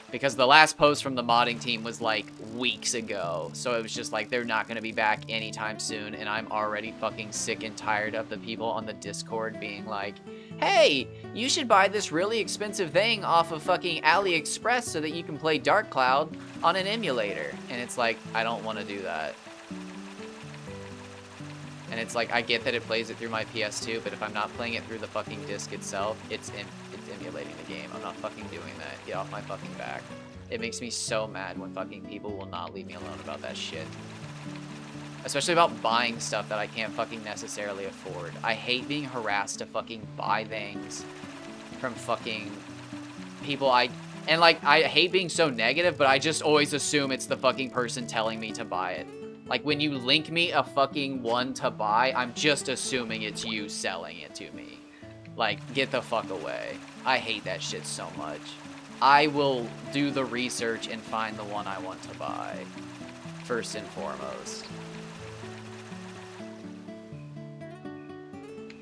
Because the last post from the modding team was like weeks ago. So it was just like, they're not going to be back anytime soon. And I'm already fucking sick and tired of the people on the Discord being like, hey, you should buy this really expensive thing off of fucking AliExpress so that you can play Dark Cloud on an emulator. And it's like, I don't want to do that. And it's like, I get that it plays it through my PS2, but if I'm not playing it through the fucking disc itself, it's emulating the game. I'm not fucking doing that. Get off my fucking back. It makes me so mad when fucking people will not leave me alone about that shit. Especially about buying stuff that I can't fucking necessarily afford. I hate being harassed to fucking buy things from fucking people and like, I hate being so negative, but I just always assume it's the fucking person telling me to buy it. Like, when you link me a fucking one to buy, I'm just assuming it's you selling it to me. Like, get the fuck away. I hate that shit so much. I will do the research and find the one I want to buy, first and foremost.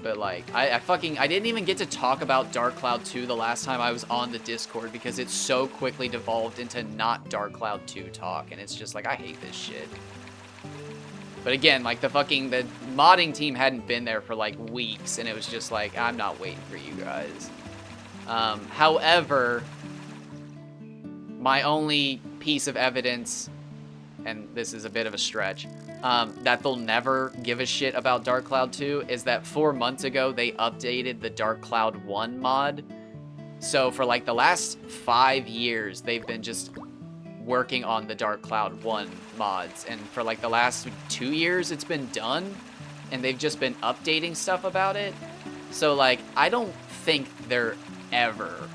But, like, I didn't even get to talk about Dark Cloud 2 the last time I was on the Discord because it so quickly devolved into not Dark Cloud 2 talk, and it's just like, I hate this shit. But again, like, the modding team hadn't been there for, like, weeks, and it was just like, I'm not waiting for you guys. However, my only piece of evidence, and this is a bit of a stretch, that they'll never give a shit about Dark Cloud 2 is that 4 months ago, they updated the Dark Cloud 1 mod. So for, like, the last 5 years, they've been just working on the Dark Cloud 1 mods, and for like the last 2 years it's been done and they've just been updating stuff about it. So like, I don't think they're ever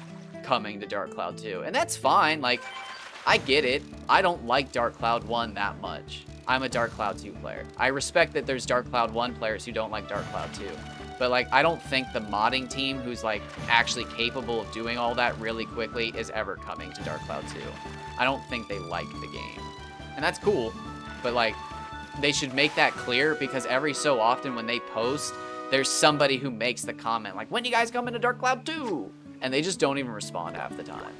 coming to Dark Cloud 2, and that's fine. Like, I get it. I don't like Dark Cloud 1 that much. I'm a Dark Cloud 2 player. I respect that there's Dark Cloud 1 players who don't like Dark Cloud 2. But, like, I don't think the modding team who's, like, actually capable of doing all that really quickly is ever coming to Dark Cloud 2. I don't think they like the game. And that's cool. But, like, they should make that clear because every so often when they post, there's somebody who makes the comment, like, when you guys come into Dark Cloud 2? And they just don't even respond half the time.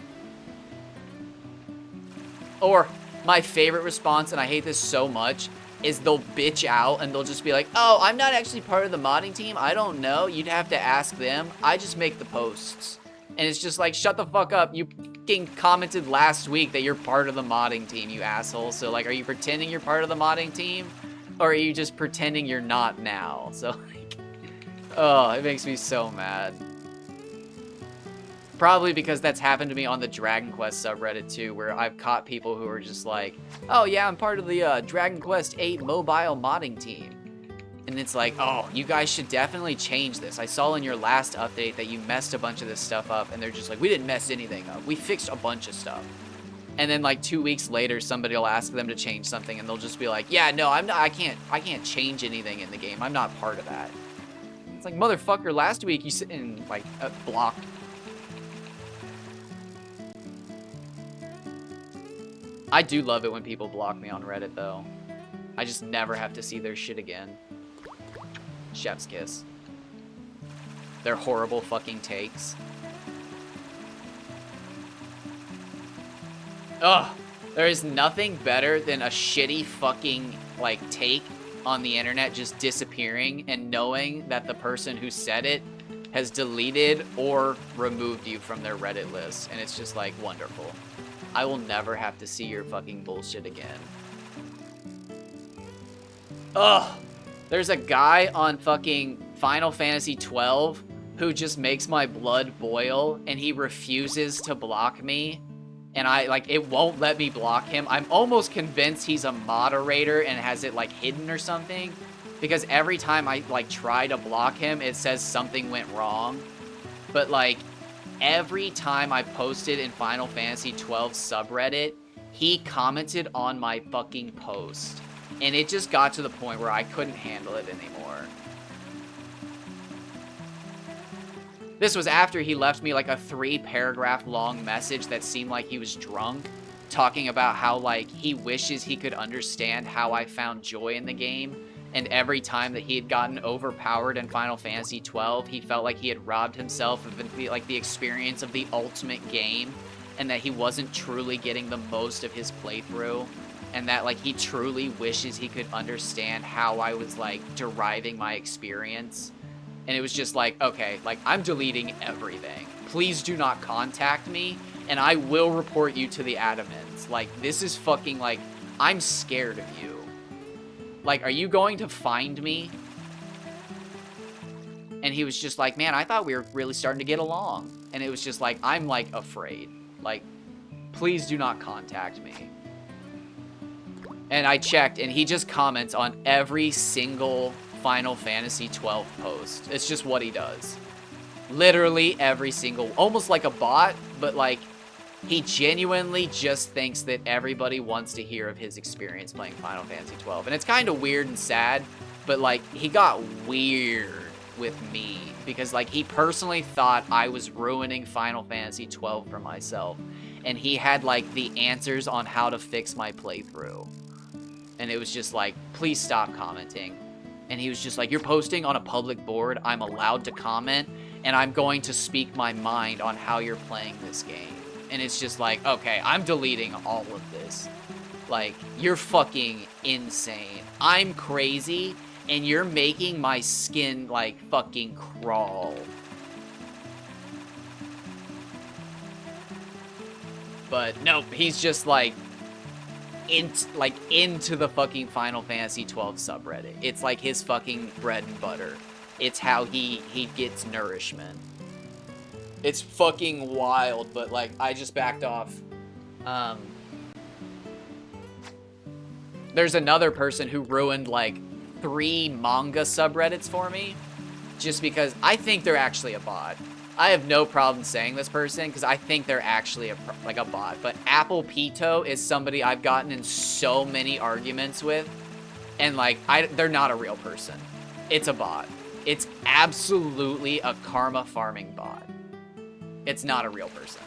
Or, my favorite response, and I hate this so much, is they'll bitch out and they'll just be like, oh, I'm not actually part of the modding team. I don't know. You'd have to ask them. I just make the posts. And it's just like, shut the fuck up. You fucking commented last week that you're part of the modding team, you asshole. So, like, are you pretending you're part of the modding team? Or are you just pretending you're not now? So, like, oh, it makes me so mad. Probably because that's happened to me on the Dragon Quest subreddit too, where I've caught people who are just like, oh yeah, I'm part of the Dragon Quest 8 mobile modding team. And it's like, oh, you guys should definitely change this. I saw in your last update that you messed a bunch of this stuff up, and they're just like, we didn't mess anything up. We fixed a bunch of stuff. And then like 2 weeks later, somebody will ask them to change something, and they'll just be like, yeah, no, I'm not, I can't change anything in the game. I'm not part of that. It's like, motherfucker, last week you sit in like blocked. I do love it when people block me on Reddit, though. I just never have to see their shit again. Chef's kiss. Their horrible fucking takes. Ugh. There is nothing better than a shitty fucking, like, take on the internet just disappearing and knowing that the person who said it has deleted or removed you from their Reddit list. And it's just like wonderful. I will never have to see your fucking bullshit again. Ugh. There's a guy on fucking Final Fantasy 12 who just makes my blood boil, and he refuses to block me. And it won't let me block him. I'm almost convinced he's a moderator and has it like hidden or something. Because every time I like try to block him, it says something went wrong. But like every time I posted in Final Fantasy 12 subreddit, he commented on my fucking post. And it just got to the point where I couldn't handle it anymore. This was after he left me like a 3-paragraph long message that seemed like he was drunk, talking about how like he wishes he could understand how I found joy in the game. And every time that he had gotten overpowered in Final Fantasy 12, he felt like he had robbed himself of the experience of the ultimate game, and that he wasn't truly getting the most of his playthrough, and that like he truly wishes he could understand how I was like deriving my experience. And it was just like, okay, like I'm deleting everything. Please do not contact me, and I will report you to the admins. Like, this is fucking like, I'm scared of you. Like, are you going to find me? And he was just like, man, I thought we were really starting to get along. And it was just like, I'm like afraid. Like, please do not contact me. And I checked, and he just comments on every single Final Fantasy 12 post. It's just what he does. Literally every single, almost like a bot, but like, he genuinely just thinks that everybody wants to hear of his experience playing Final Fantasy 12. And it's kind of weird and sad, but like, he got weird with me because like, he personally thought I was ruining Final Fantasy 12 for myself. And he had like the answers on how to fix my playthrough. And it was just like, please stop commenting. And he was just like, you're posting on a public board, I'm allowed to comment, and I'm going to speak my mind on how you're playing this game. And it's just like, okay, I'm deleting all of this. Like, you're fucking insane. I'm crazy, and you're making my skin, like, fucking crawl. But nope, he's just like, into the fucking Final Fantasy 12 subreddit. It's like his fucking bread and butter. It's how he gets nourishment. It's fucking wild, but like, I just backed off. There's another person who ruined like 3 manga subreddits for me, just because I think they're actually a bot. I have no problem saying this person because I think they're actually a bot. But Apple Pito is somebody I've gotten in so many arguments with, and like they're not a real person. It's a bot. It's absolutely a karma farming bot. It's not a real person.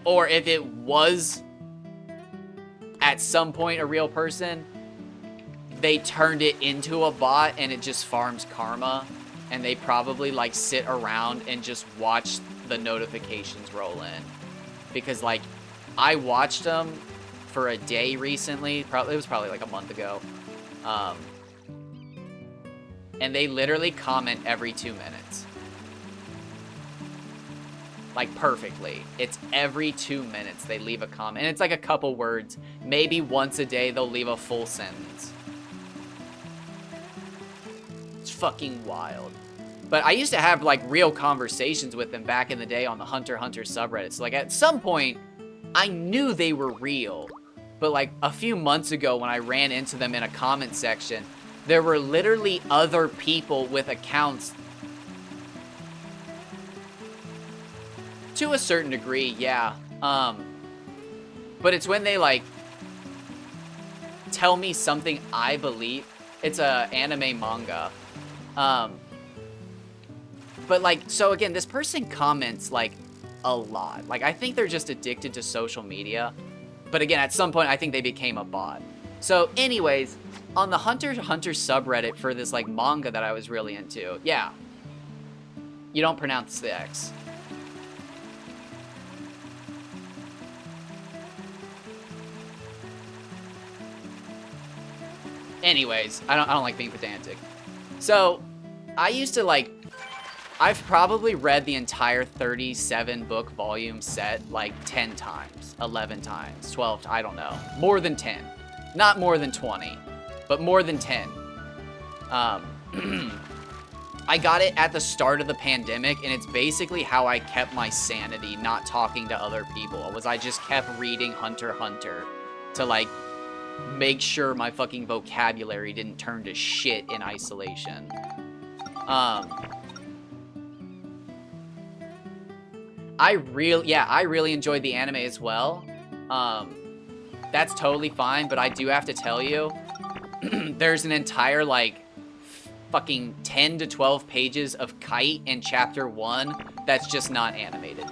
Or if it was at some point a real person, they turned it into a bot and it just farms karma, and they probably like sit around and just watch the notifications roll in. Because like, I watched them for a day recently, it was probably like a month ago, and they literally comment every 2 minutes. Like, perfectly. It's every 2 minutes they leave a comment, and it's like a couple words. Maybe once a day they'll leave a full sentence. It's fucking wild. But I used to have like real conversations with them back in the day on the Hunter x Hunter subreddit. So like, at some point I knew they were real, but like a few months ago when I ran into them in a comment section, there were literally other people with accounts. To a certain degree, yeah. But it's when they like tell me something I believe. It's a anime manga. But like, so again, this person comments like a lot. Like, I think they're just addicted to social media. But again, at some point, I think they became a bot. So anyways, on the Hunter x Hunter subreddit for this like manga that I was really into, yeah. You don't pronounce the X. Anyways, I don't like being pedantic. So, I used to like, I've probably read the entire 37 book volume set like 10 times, 11 times, 12, I don't know. More than 10. Not more than 20, but more than 10. I got it at the start of the pandemic, and it's basically how I kept my sanity not talking to other people, was I just kept reading Hunter x Hunter to like make sure my fucking vocabulary didn't turn to shit in isolation. I really enjoyed the anime as well. That's totally fine, but I do have to tell you, there's an entire like fucking 10 to 12 pages of Kite in chapter 1 that's just not animated.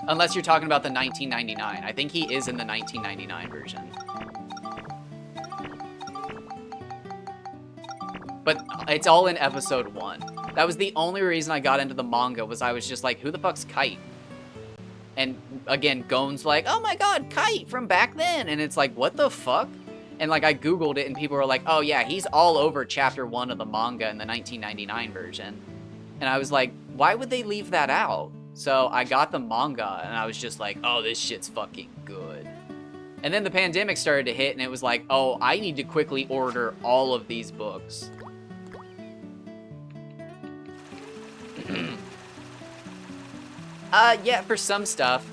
Unless you're talking about the 1999. I think he is in the 1999 version. But it's all in episode 1. That was the only reason I got into the manga, was I was just like, who the fuck's Kite? And again, Gon's like, oh my god, Kite from back then. And it's like, what the fuck? And like, I Googled it and people were like, oh yeah, he's all over chapter 1 of the manga in the 1999 version. And I was like, why would they leave that out? So I got the manga and I was just like, oh, this shit's fucking good. And then the pandemic started to hit and it was like, oh, I need to quickly order all of these books. Yeah, for some stuff.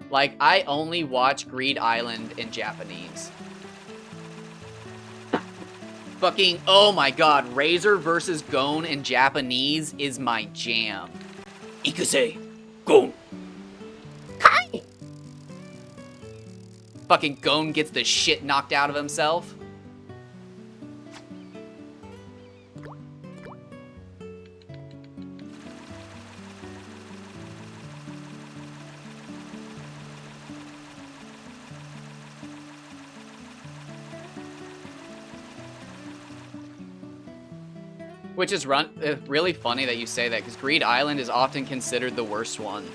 Like, I only watch Greed Island in Japanese. Fucking, oh my god, Razor versus Gon in Japanese is my jam. Ikuse, Gon. Kai! Fucking Gon gets the shit knocked out of himself. Which is really funny that you say that, because Greed Island is often considered the worst one.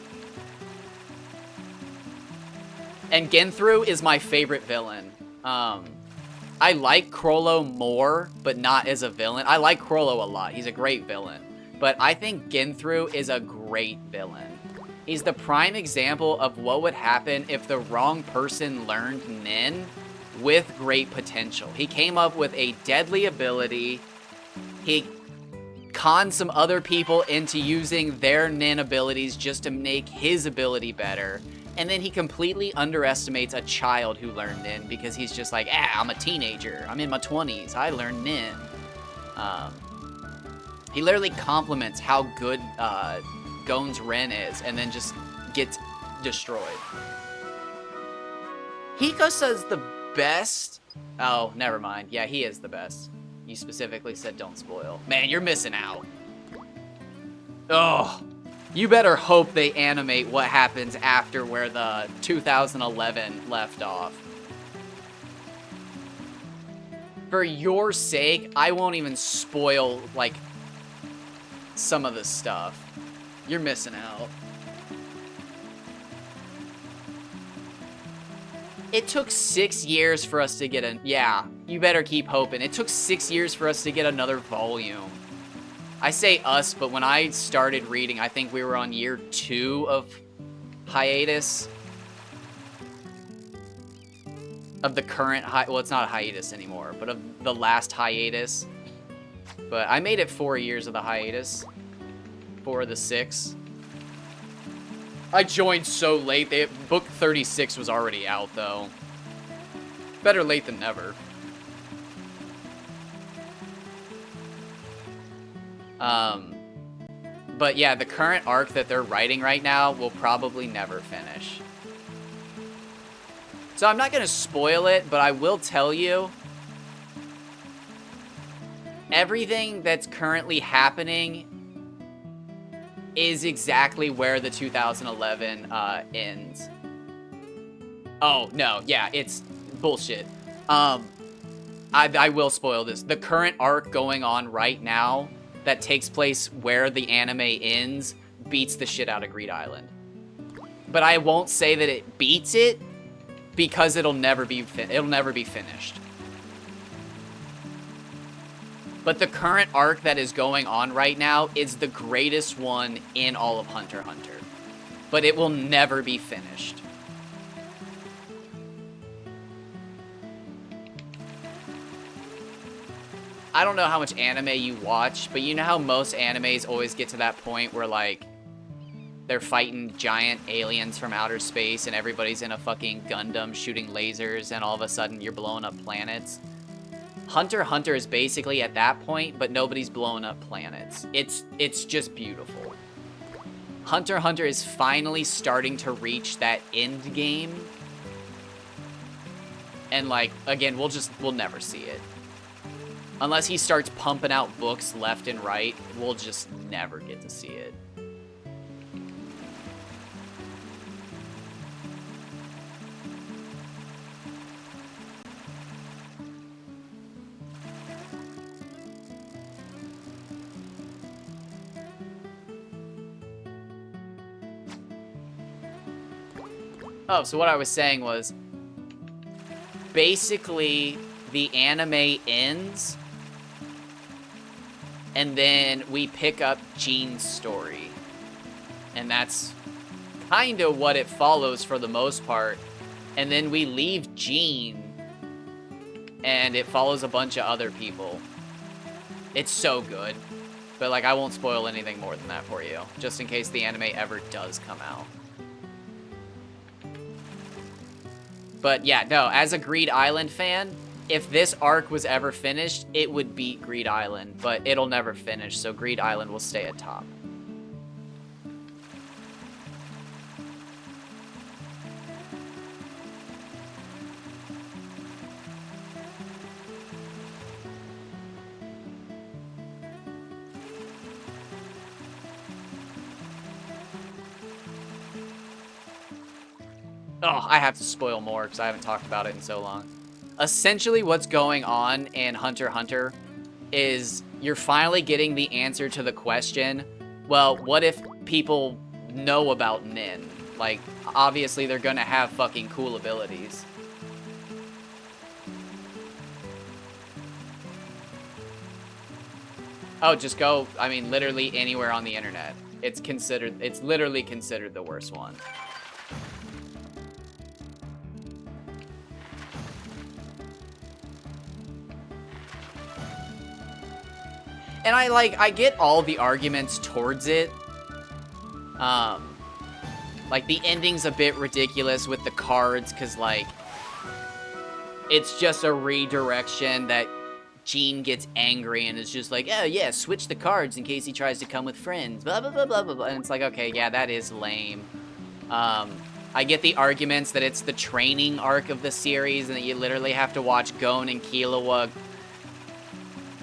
And Genthru is my favorite villain. I like Chrollo more, but not as a villain. I like Chrollo a lot. He's a great villain. But I think Genthru is a great villain. He's the prime example of what would happen if the wrong person learned Nin with great potential. He came up with a deadly ability. He con some other people into using their Nin abilities just to make his ability better. And then he completely underestimates a child who learned Nin because he's just like, I'm a teenager. I'm in my 20s. I learned Nin. He literally compliments how good Gon's Ren is and then just gets destroyed. Hikosa's the best. Oh, never mind. Yeah, he is the best. You specifically said don't spoil. Man, you're missing out. Oh, you better hope they animate what happens after where the 2011 left off. For your sake, I won't even spoil, like, some of the stuff. You're missing out. It took 6 years for us to get a... Yeah, you better keep hoping. It took 6 years for us to get another volume. I say us, but when I started reading, I think we were on year 2 of hiatus. Of the current... Well, it's not a hiatus anymore, but of the last hiatus. But I made it 4 years of the hiatus. 4 of the 6. I joined so late. Book 36 was already out, though. Better late than never. But yeah, the current arc that they're writing right now will probably never finish. So I'm not going to spoil it, but I will tell you everything that's currently happening is exactly where the 2011 ends. Oh, no, yeah, it's bullshit. I will spoil this. The current arc going on right now that takes place where the anime ends beats the shit out of Greed Island. but I won't say that it beats it because it'll never be finished. But the current arc that is going on right now is the greatest one in all of Hunter x Hunter. But it will never be finished. I don't know how much anime you watch, but you know how most animes always get to that point where, like, they're fighting giant aliens from outer space and everybody's in a fucking Gundam shooting lasers and all of a sudden you're blowing up planets? Hunter x Hunter is basically at that point, but nobody's blowing up planets. It's just beautiful. Hunter x Hunter is finally starting to reach that end game. And, like, again, we'll never see it. Unless he starts pumping out books left and right, we'll just never get to see it. Oh, so what I was saying was, basically, the anime ends, and then we pick up Jean's story. And that's kind of what it follows for the most part. And then we leave Jean, and it follows a bunch of other people. It's so good. But, like, I won't spoil anything more than that for you, just in case the anime ever does come out. But yeah, no, as a Greed Island fan, if this arc was ever finished, it would beat Greed Island, but it'll never finish, so Greed Island will stay at top. Oh, I have to spoil more because I haven't talked about it in so long. Essentially, what's going on in Hunter x Hunter is you're finally getting the answer to the question, well, what if people know about Nin? Like, obviously they're gonna have fucking cool abilities. Oh, just go, I mean, literally anywhere on the internet. It's literally considered the worst one. And I get all the arguments towards it. Like, the ending's a bit ridiculous with the cards, because, like, it's just a redirection that Jean gets angry and is just like, oh, yeah, switch the cards in case he tries to come with friends, blah, blah, blah, blah, blah, blah. And it's like, okay, yeah, that is lame. I get the arguments that it's the training arc of the series and that you literally have to watch Gon and Killua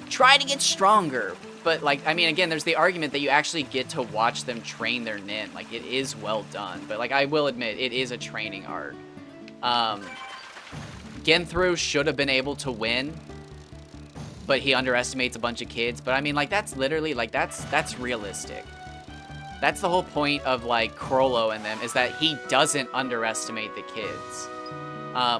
try to get stronger. But, like, I mean, again, there's the argument that you actually get to watch them train their nin. Like, it is well done. But, like, I will admit, it is a training arc. Genthru should have been able to win, but he underestimates a bunch of kids. But, I mean, like, that's literally, like, that's realistic. That's the whole point of, like, Chrollo and them, is that he doesn't underestimate the kids.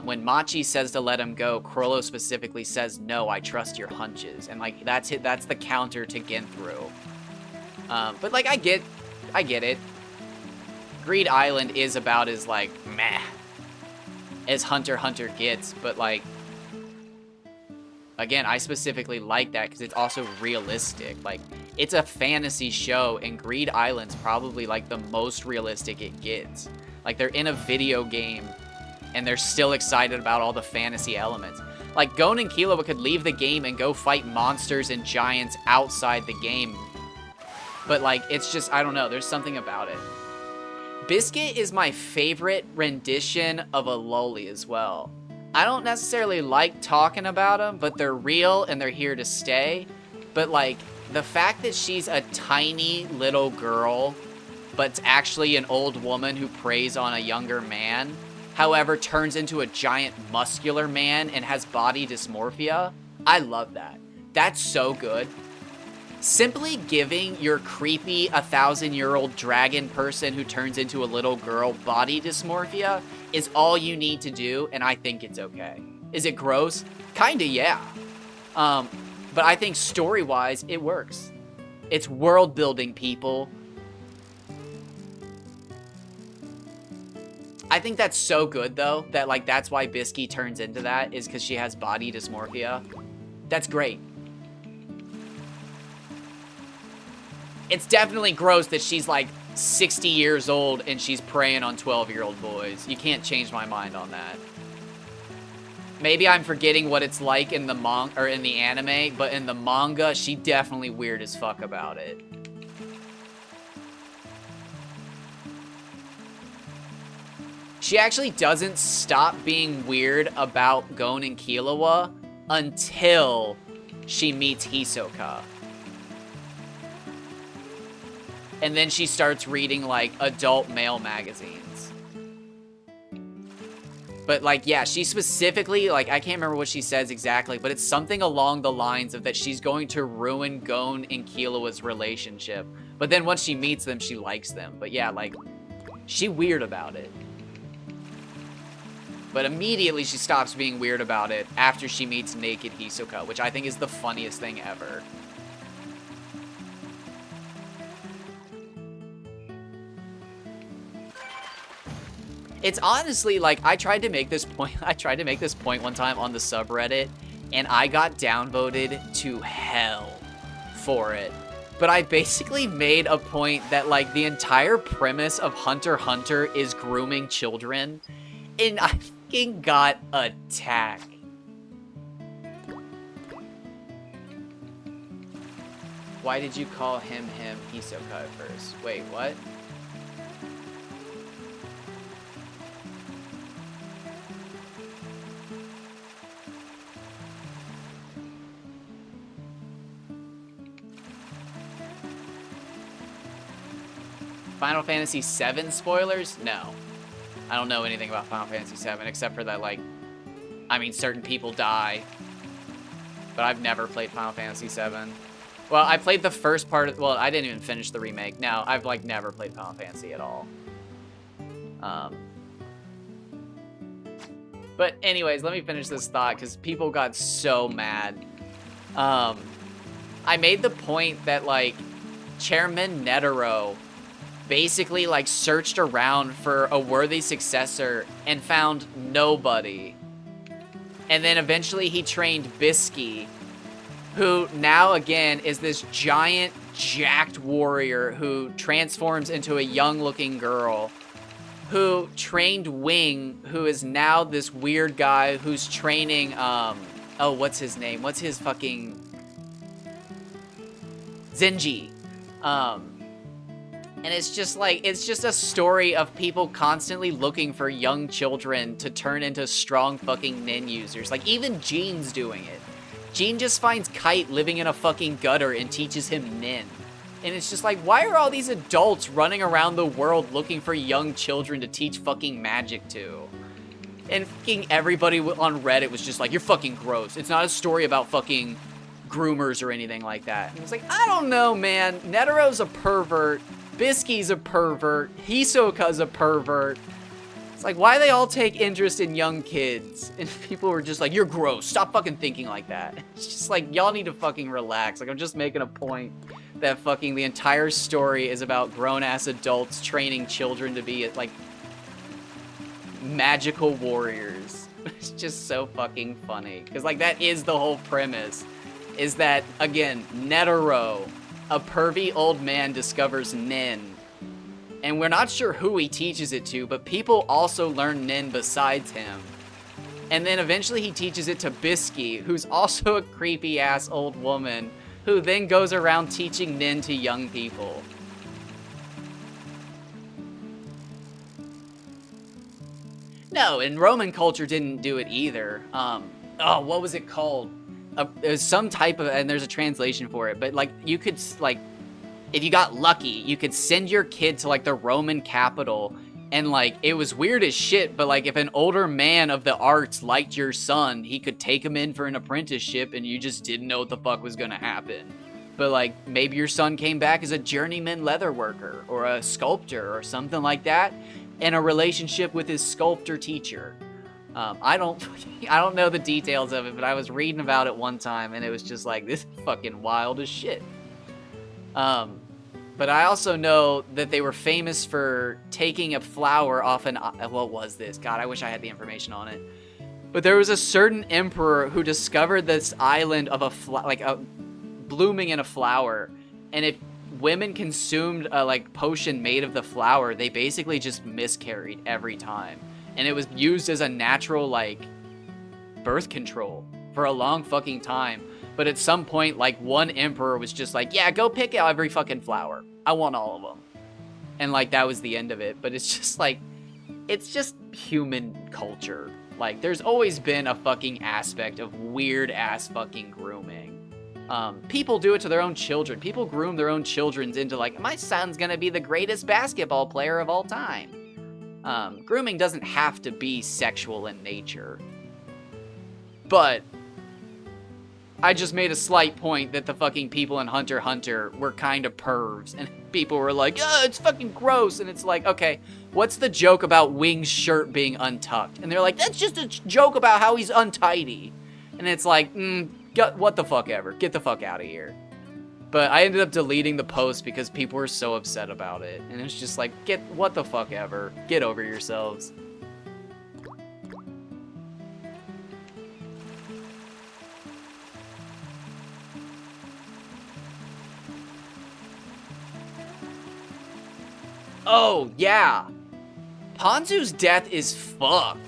When Machi says to let him go, Chrollo specifically says, no, I trust your hunches. And, like, that's the counter to Genthru. But, like, I get it. Greed Island is about as, like, meh as Hunter x Hunter gets. But, like, again, I specifically like that because it's also realistic. Like, it's a fantasy show, and Greed Island's probably, like, the most realistic it gets. Like, they're in a video game, and they're still excited about all the fantasy elements. Like, Gon and Killua could leave the game and go fight monsters and giants outside the game. But, like, it's just, I don't know, there's something about it. Biscuit is my favorite rendition of a loli as well. I don't necessarily like talking about them, but they're real and they're here to stay. But, like, the fact that she's a tiny little girl, but it's actually an old woman who preys on a younger man, however, turns into a giant muscular man and has body dysmorphia. I love that. That's so good. Simply giving your creepy 1,000-year-old dragon person who turns into a little girl body dysmorphia is all you need to do, and I think it's okay. Is it gross? Kinda, yeah. But I think story-wise, it works. It's world building, people. I think that's so good, though, that, like, that's why Bisky turns into that, is because she has body dysmorphia. That's great. It's definitely gross that she's, like, 60 years old and she's preying on 12-year-old boys. You can't change my mind on that. Maybe I'm forgetting what it's like in the in the anime, but in the manga, she definitely weird as fuck about it. She actually doesn't stop being weird about Gon and Killua until she meets Hisoka. And then she starts reading, like, adult male magazines. But, like, yeah, she specifically, like, I can't remember what she says exactly, but it's something along the lines of that she's going to ruin Gon and Killua's relationship. But then once she meets them, she likes them. But yeah, like, she weird about it. But immediately she stops being weird about it after she meets naked Hisoka, which I think is the funniest thing ever. It's honestly, like, I tried to make this point one time on the subreddit, and I got downvoted to hell for it. But I basically made a point that, like, the entire premise of Hunter x Hunter is grooming children, and I fucking got attacked. Why did you call him Hisoka at first? Wait, what? Final Fantasy VII spoilers? No. I don't know anything about Final Fantasy VII except for that, like, I mean, certain people die. But I've never played Final Fantasy VII. Well, I played the first part of, well, I didn't even finish the remake. No, I've, like, never played Final Fantasy at all. But anyways, let me finish this thought, because people got so mad. I made the point that, like, Chairman Netero basically, like, searched around for a worthy successor and found nobody. And then eventually he trained Bisky, who now, again, is this giant, jacked warrior who transforms into a young-looking girl, who trained Wing, who is now this weird guy who's training, oh, what's his name? What's his fucking... Zenji. And it's just like, it's just a story of people constantly looking for young children to turn into strong fucking nin users. Like, even Jean's doing it. Jean just finds Kite living in a fucking gutter and teaches him nin. And it's just like, why are all these adults running around the world looking for young children to teach fucking magic to? And fucking everybody on Reddit was just like, you're fucking gross. It's not a story about fucking groomers or anything like that. And it's like, I don't know, man. Netero's a pervert. Bisky's a pervert. Hisoka's a pervert. It's like, why they all take interest in young kids? And people were just like, you're gross. Stop fucking thinking like that. It's just like, y'all need to fucking relax. Like, I'm just making a point that fucking the entire story is about grown-ass adults training children to be, like, magical warriors. It's just so fucking funny. Because, like, that is the whole premise. Is that, again, Netero, a pervy old man, discovers nin. And we're not sure who he teaches it to, but people also learn nin besides him. And then eventually he teaches it to Bisky, who's also a creepy-ass old woman, who then goes around teaching nin to young people. No, and Roman culture didn't do it either. Oh, what was it called? There's some type of, and there's a translation for it, but, like, you could, like, if you got lucky, you could send your kid to, like, the Roman capital, and, like, it was weird as shit, but, like, if an older man of the arts liked your son, he could take him in for an apprenticeship, and you just didn't know what the fuck was gonna happen. But, like, maybe your son came back as a journeyman leather worker or a sculptor or something like that in a relationship with his sculptor teacher. I don't know the details of it, but I was reading about it one time, and it was just like, this is fucking wild as shit. But I also know that they were famous for taking a flower off an... What was this? God, I wish I had the information on it. But there was a certain emperor who discovered this island of a blooming in a flower, and if women consumed a like potion made of the flower, they basically just miscarried every time, and it was used as a natural like birth control for a long fucking time. But at some point, like, one emperor was just like, yeah, go pick out every fucking flower, I want all of them, and like that was the end of it. But it's just like, it's just human culture. Like, there's always been a fucking aspect of weird ass fucking grooming. People do it to their own children. People groom their own children into like, my son's gonna be the greatest basketball player of all time. Grooming doesn't have to be sexual in nature. But I just made a slight point that the fucking people in Hunter x Hunter were kind of pervs, and people were like, oh, it's fucking gross, and it's like, okay, what's the joke about Wing's shirt being untucked? And they're like, that's just a joke about how he's untidy. And it's like, what the fuck ever. Get the fuck out of here. But I ended up deleting the post because people were so upset about it. And it's just like, what the fuck ever. Get over yourselves. Oh, yeah. Ponzu's death is fucked.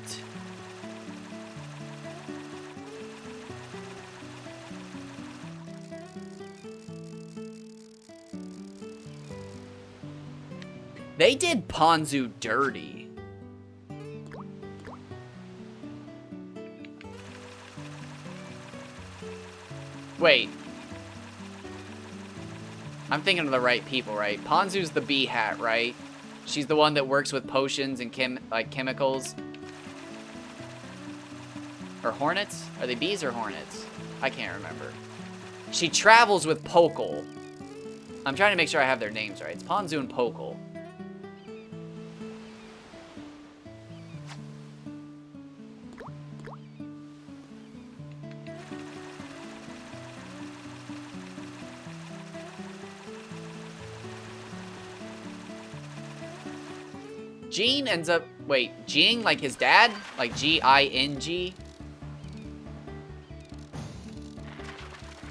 They did Ponzu dirty. Wait. I'm thinking of the right people, right? Ponzu's the bee hat, right? She's the one that works with potions and chemicals. Or hornets? Are they bees or hornets? I can't remember. She travels with Pokol. I'm trying to make sure I have their names right. It's Ponzu and Pokol. Jing ends up... Wait, Jing, like his dad? Like G-I-N-G?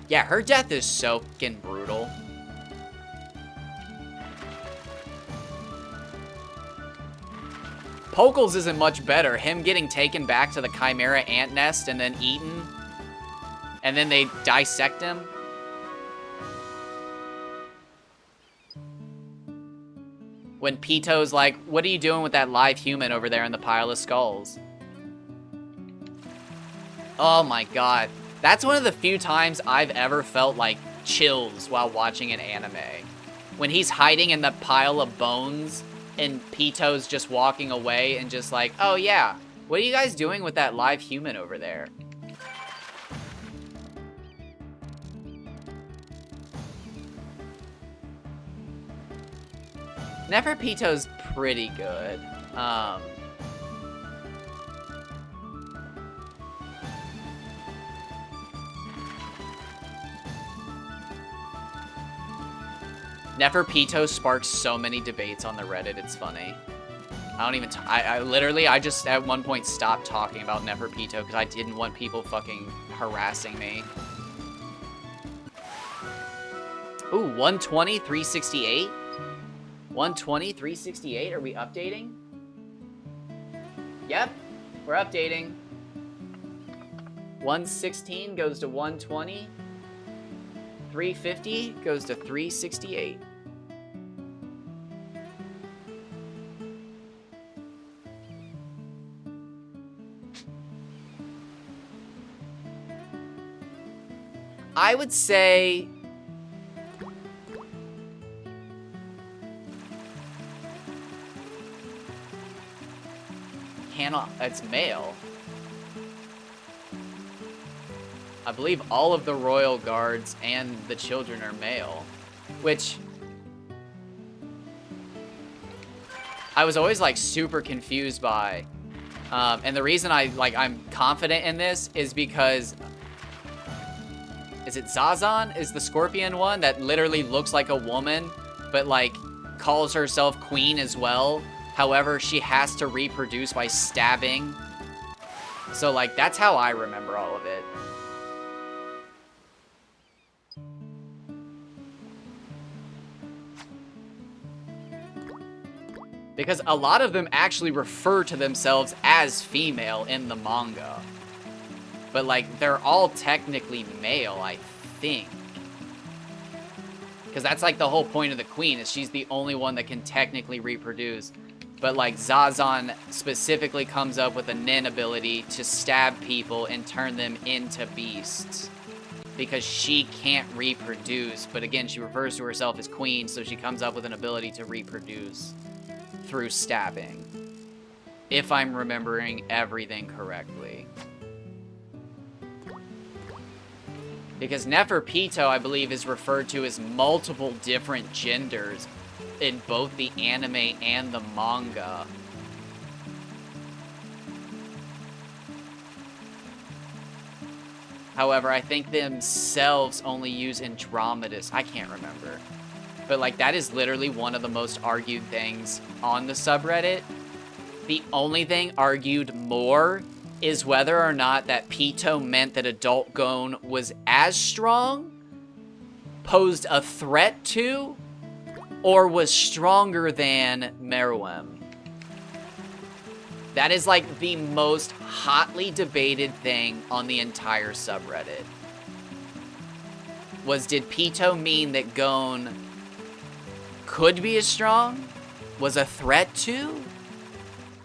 Yeah, her death is so fucking brutal. Pokel's isn't much better. Him getting taken back to the Chimera ant nest and then eaten. And then they dissect him. When Pito's like, what are you doing with that live human over there in the pile of skulls? Oh my god. That's one of the few times I've ever felt like chills while watching an anime. When he's hiding in the pile of bones and Pito's just walking away and just like, oh yeah, what are you guys doing with that live human over there? Neferpito's pretty good. Neferpito sparks so many debates on the Reddit, it's funny. I don't even, I just at one point stopped talking about Neferpito because I didn't want people fucking harassing me. Ooh, 120, 368? 120, 368, are we updating? Yep, we're updating. 116 goes to 120. 350 goes to 368. I would say it's male. I believe all of the royal guards and the children are male, which I was always like super confused by. And the reason I'm confident in this is because, is it Zazan is the scorpion one that literally looks like a woman, but like calls herself queen as well. However, she has to reproduce by stabbing. So like, that's how I remember all of it. Because a lot of them actually refer to themselves as female in the manga. But, like, they're all technically male, I think. Because that's, like, the whole point of the queen, is she's the only one that can technically reproduce. But, like, Zazan specifically comes up with a nin ability to stab people and turn them into beasts. Because she can't reproduce. But, again, she refers to herself as queen, so she comes up with an ability to reproduce through stabbing, if I'm remembering everything correctly. Because Neferpito, I believe, is referred to as multiple different genders in both the anime and the manga. However, I think themselves only use Andromedus. I can't remember. But, like, that is literally one of the most argued things on the subreddit. The only thing argued more is whether or not that Pito meant that Adult Gon was as strong, posed a threat to, or was stronger than Meruem. That is, like, the most hotly debated thing on the entire subreddit. Did Pito mean that Gon could be as strong? Was a threat to?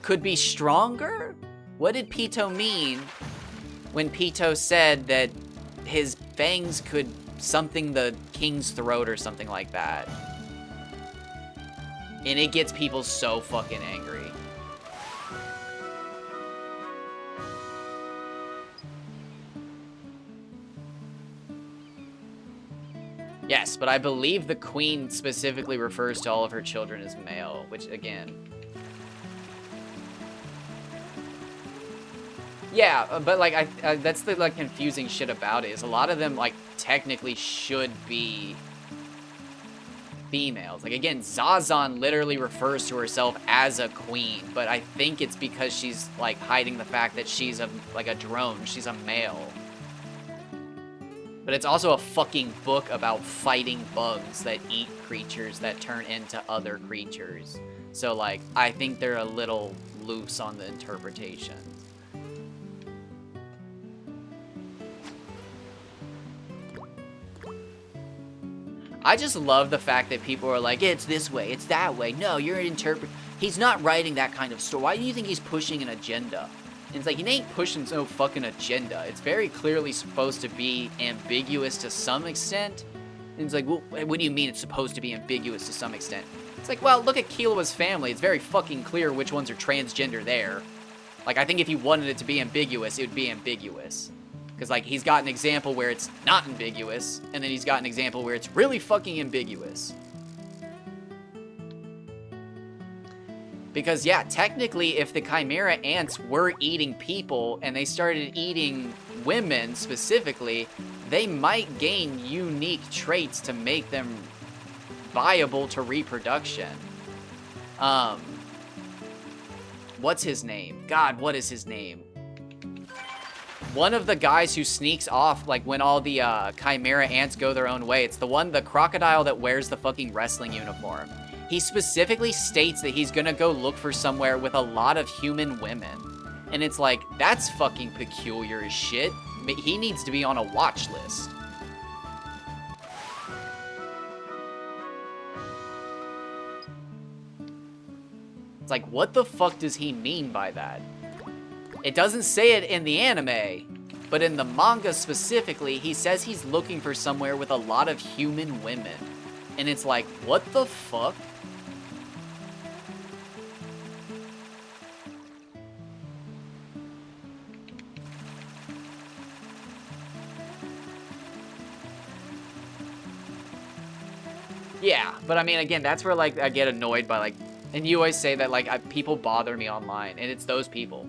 Could be stronger? What did Pito mean when Pito said that his fangs could something the king's throat or something like that? And it gets people so fucking angry. Yes, but I believe the queen specifically refers to all of her children as male, which, again... Yeah, but, like, that's the, like, confusing shit about it, is a lot of them, like, technically should be females. Like, again, Zazan literally refers to herself as a queen, but I think it's because she's, like, hiding the fact that she's, like, a drone. She's a male. But it's also a fucking book about fighting bugs that eat creatures that turn into other creatures. So, like, I think they're a little loose on the interpretation. I just love the fact that people are like, it's this way, it's that way. No, you're he's not writing that kind of story. Why do you think he's pushing an agenda? And it's like, he ain't pushing no fucking agenda. It's very clearly supposed to be ambiguous to some extent. And it's like, well, what do you mean it's supposed to be ambiguous to some extent? It's like, well, look at Killua's family. It's very fucking clear which ones are transgender there. Like, I think if you wanted it to be ambiguous, it would be ambiguous. Because, like, he's got an example where it's not ambiguous, and then he's got an example where it's really fucking ambiguous. Because, yeah, technically, if the Chimera ants were eating people, and they started eating women specifically, they might gain unique traits to make them viable to reproduction. What's his name? God, what is his name? One of the guys who sneaks off, like, when all the Chimera ants go their own way. It's the crocodile that wears the fucking wrestling uniform. He specifically states that he's gonna go look for somewhere with a lot of human women. And it's like, that's fucking peculiar as shit. But he needs to be on a watch list. It's like, what the fuck does he mean by that? It doesn't say it in the anime, but in the manga specifically, he says he's looking for somewhere with a lot of human women. And it's like, what the fuck? Yeah, but I mean, again, that's where, like, I get annoyed by, like, and you always say that, like, people bother me online, and it's those people.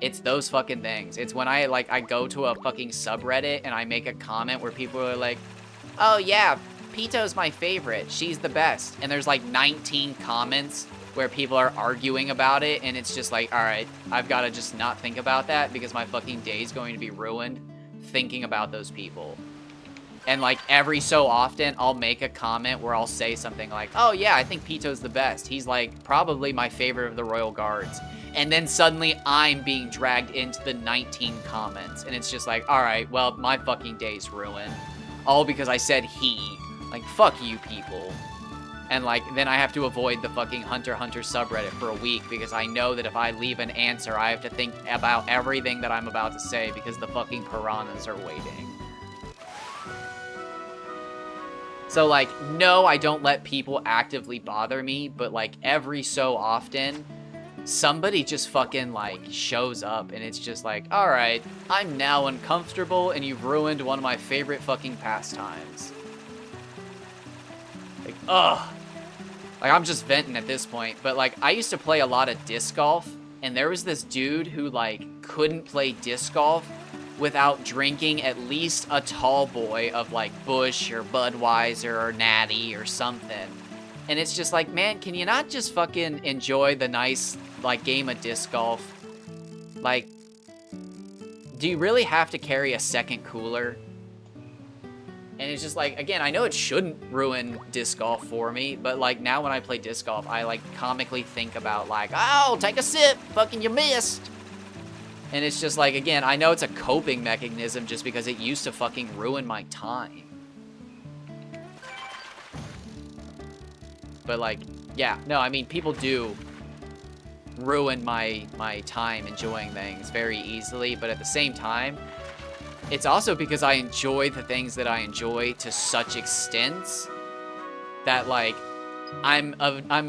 It's those fucking things. It's when I go to a fucking subreddit and I make a comment where people are like, oh yeah, Pito's my favorite. She's the best. And there's like 19 comments where people are arguing about it, and it's just like, all right, I've got to just not think about that because my fucking day is going to be ruined thinking about those people. And like every so often, I'll make a comment where I'll say something like, oh yeah, I think Pito's the best. He's like probably my favorite of the Royal Guards. And then suddenly I'm being dragged into the 19 comments. And it's just like, all right, well, my fucking day's ruined. All because I said he. Like, fuck you people. And like, then I have to avoid the fucking Hunter x Hunter subreddit for a week because I know that if I leave an answer, I have to think about everything that I'm about to say because the fucking piranhas are waiting. So like, no, I don't let people actively bother me, but like every so often, somebody just fucking like shows up and it's just like, all right, I'm now uncomfortable and you've ruined one of my favorite fucking pastimes. Like, ugh. Like, I'm just venting at this point, but like, I used to play a lot of disc golf, and there was this dude who like couldn't play disc golf without drinking at least a tall boy of like Busch or Budweiser or Natty or something. And it's just like, man, can you not just fucking enjoy the nice like game of disc golf? Like, do you really have to carry a second cooler? And it's just like, again, I know it shouldn't ruin disc golf for me, but like now when I play disc golf, I like comically think about like, oh, take a sip, fucking you missed. And it's just like, again, I know it's a coping mechanism just because it used to fucking ruin my time. But like, yeah, no, I mean, people do ruin my time enjoying things very easily, but at the same time, it's also because I enjoy the things that I enjoy to such extents that like, I'm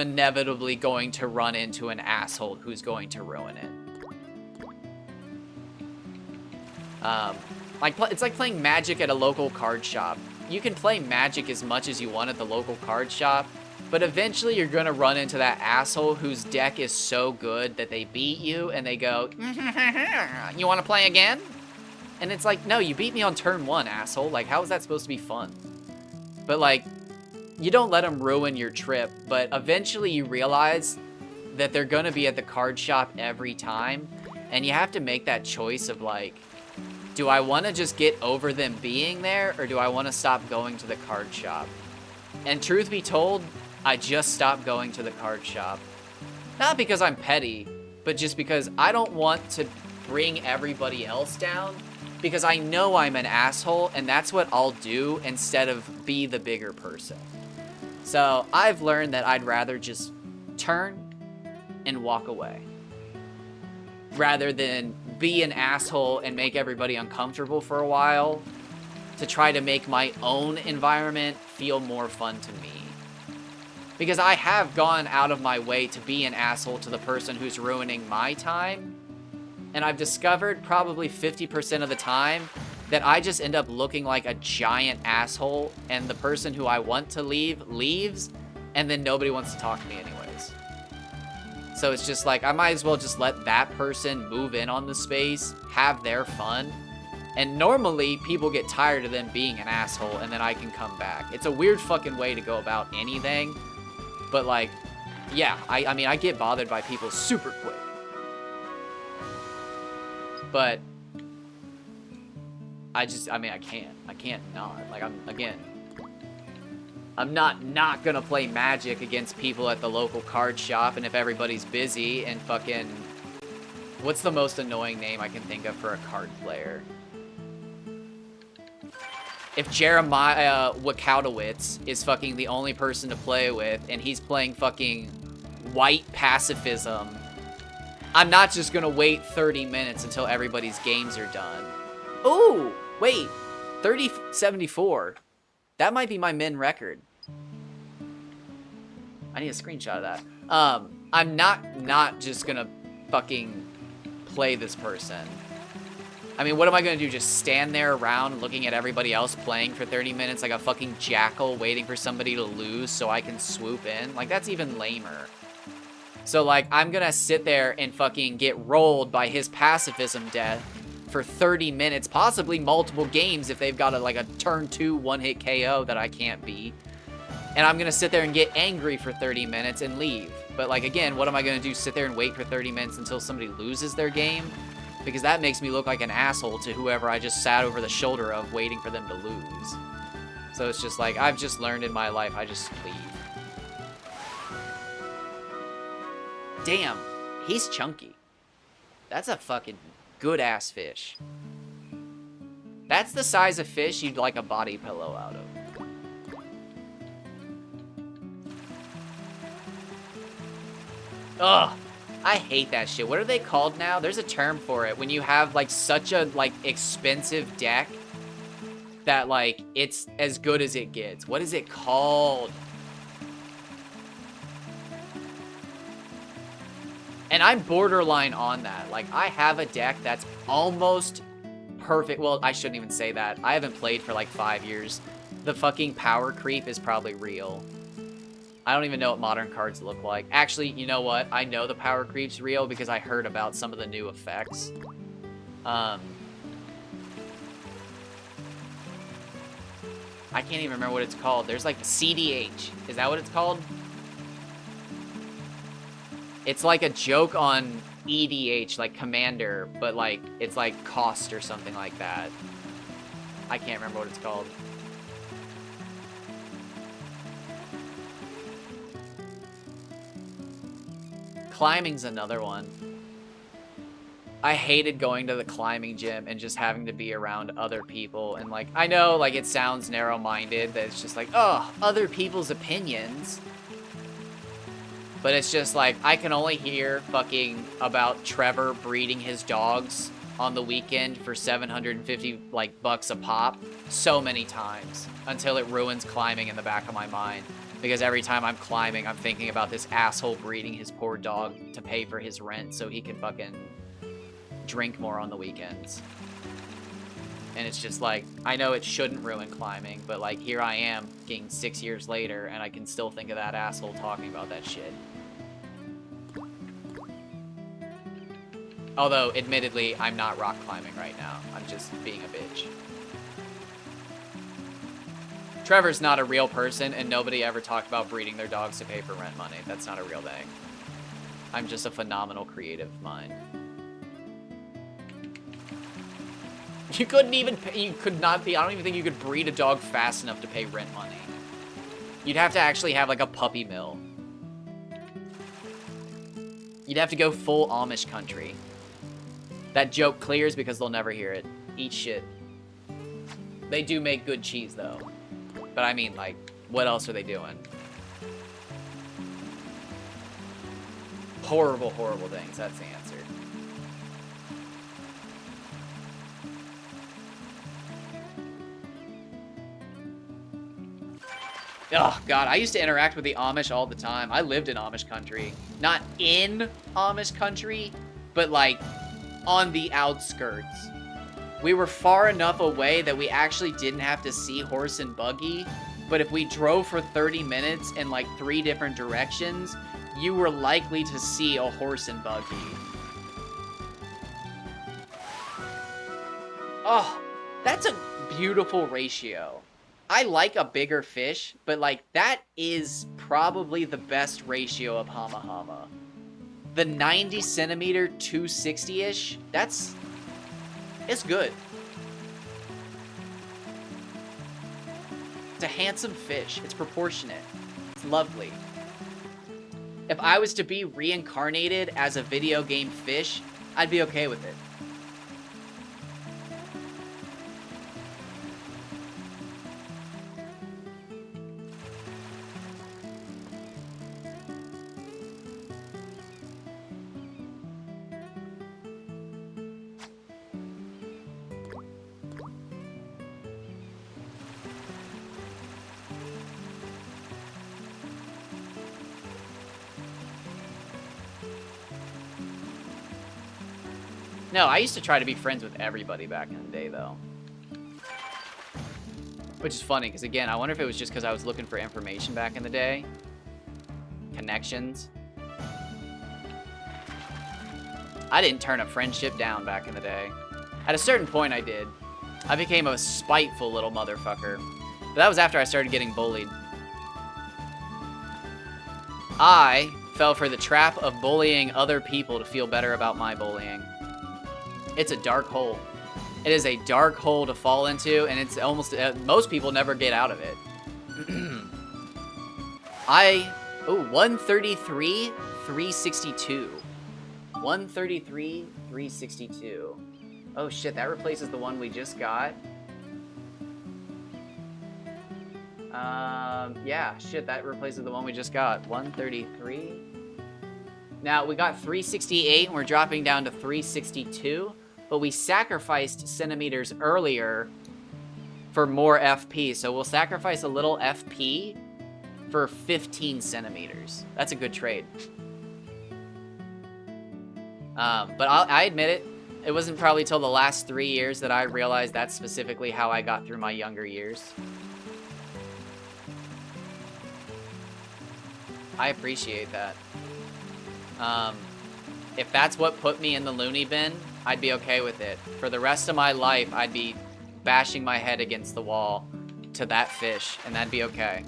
inevitably going to run into an asshole who's going to ruin it. It's like playing Magic at a local card shop. You can play Magic as much as you want at the local card shop, but eventually you're gonna run into that asshole whose deck is so good that they beat you and they go, you wanna play again? And it's like, no, you beat me on turn 1, asshole. Like, how is that supposed to be fun? But like, you don't let them ruin your trip, but eventually you realize that they're gonna be at the card shop every time, and you have to make that choice of like, do I want to just get over them being there, or do I want to stop going to the card shop? And truth be told, I just stopped going to the card shop. Not because I'm petty, but just because I don't want to bring everybody else down, because I know I'm an asshole, and that's what I'll do instead of be the bigger person. So I've learned that I'd rather just turn and walk away, rather than be an asshole and make everybody uncomfortable for a while to try to make my own environment feel more fun to me. Because I have gone out of my way to be an asshole to the person who's ruining my time, and I've discovered probably 50% of the time that I just end up looking like a giant asshole, and the person who I want to leave leaves, and then nobody wants to talk to me anyways. So it's just like, I might as well just let that person move in on the space, have their fun. And normally, people get tired of them being an asshole, and then I can come back. It's a weird fucking way to go about anything. But like, yeah, I mean, I get bothered by people super quick. But I can't not. Like, I'm not gonna play Magic against people at the local card shop, and if everybody's busy and fucking... What's the most annoying name I can think of for a card player? If Jeremiah Wakautowicz is fucking the only person to play with, and he's playing fucking white pacifism, I'm not just gonna wait 30 minutes until everybody's games are done. Ooh, wait, 3074. That might be my min record. I need a screenshot of that. I'm not just gonna fucking play this person. I mean, what am I going to do? Just stand there around looking at everybody else playing for 30 minutes like a fucking jackal waiting for somebody to lose so I can swoop in? Like, that's even lamer. So, like, I'm going to sit there and fucking get rolled by his pacifism death for 30 minutes, possibly multiple games if they've got a turn 2 one-hit KO that I can't beat. And I'm going to sit there and get angry for 30 minutes and leave. But, like, again, what am I going to do? Sit there and wait for 30 minutes until somebody loses their game? Because that makes me look like an asshole to whoever I just sat over the shoulder of waiting for them to lose. So it's just like, I've just learned in my life, I just leave. Damn, he's chunky. That's a fucking good-ass fish. That's the size of fish you'd like a body pillow out of. Ugh, I hate that shit. What are they called now? There's a term for it. When you have, like, such a, like, expensive deck that, like, it's as good as it gets. What is it called? And I'm borderline on that. Like, I have a deck that's almost perfect. Well, I shouldn't even say that. I haven't played for, like, 5 years. The fucking power creep is probably real. I don't even know what modern cards look like. Actually, you know what? I know the power creep's real because I heard about some of the new effects. I can't even remember what it's called. There's like CDH. Is that what it's called? It's like a joke on EDH, like Commander, but like it's like cost or something like that. I can't remember what it's called. Climbing's another one. I hated going to the climbing gym and just having to be around other people. And, like, I know, like, it sounds narrow-minded, that it's just like, oh, other people's opinions. But it's just like, I can only hear fucking about Trevor breeding his dogs on the weekend for 750, like, bucks a pop so many times until it ruins climbing in the back of my mind. Because every time I'm climbing, I'm thinking about this asshole breeding his poor dog to pay for his rent so he can fucking drink more on the weekends. And it's just like, I know it shouldn't ruin climbing, but like, here I am, getting 6 years later, and I can still think of that asshole talking about that shit. Although, admittedly, I'm not rock climbing right now. I'm just being a bitch. Trevor's not a real person, and nobody ever talked about breeding their dogs to pay for rent money. That's not a real thing. I'm just a phenomenal creative mind. You couldn't even pay, you could not be, I don't even think you could breed a dog fast enough to pay rent money. You'd have to actually have like a puppy mill. You'd have to go full Amish country. That joke clears because they'll never hear it. Eat shit. They do make good cheese though. But I mean, like, what else are they doing? Horrible, horrible things. That's the answer. Oh, God. I used to interact with the Amish all the time. I lived in Amish country. Not in Amish country, but, like, on the outskirts. We were far enough away that we actually didn't have to see horse and buggy, but if we drove for 30 minutes in like 3 different directions, you were likely to see a horse and buggy. Oh, that's a beautiful ratio. I like a bigger fish, but like that is probably the best ratio of Hama Hama. The 90 centimeter 260-ish, it's good. It's a handsome fish. It's proportionate. It's lovely. If I was to be reincarnated as a video game fish, I'd be okay with it. No, I used to try to be friends with everybody back in the day, though. Which is funny, because again, I wonder if it was just because I was looking for information back in the day. Connections. I didn't turn a friendship down back in the day. At a certain point, I did. I became a spiteful little motherfucker. But that was after I started getting bullied. I fell for the trap of bullying other people to feel better about my bullying. It's a dark hole. It is a dark hole to fall into, and it's almost... most people never get out of it. 133, 362. 133, 362. Oh shit, that replaces the one we just got. Yeah, shit, that replaces the one we just got. 133. Now, we got 368, and we're dropping down to 362, but we sacrificed centimeters earlier for more FP, so we'll sacrifice a little FP for 15 centimeters. That's a good trade. But I admit it, it wasn't probably till the last 3 years that I realized that's specifically how I got through my younger years. I appreciate that. If that's what put me in the loony bin, I'd be okay with it. For the rest of my life, I'd be bashing my head against the wall to that fish, and that'd be okay.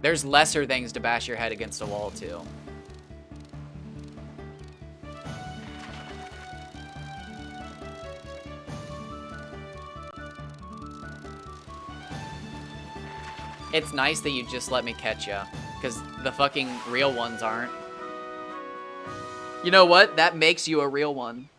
There's lesser things to bash your head against a wall to. It's nice that you just let me catch ya, because the fucking real ones aren't. You know what? That makes you a real one.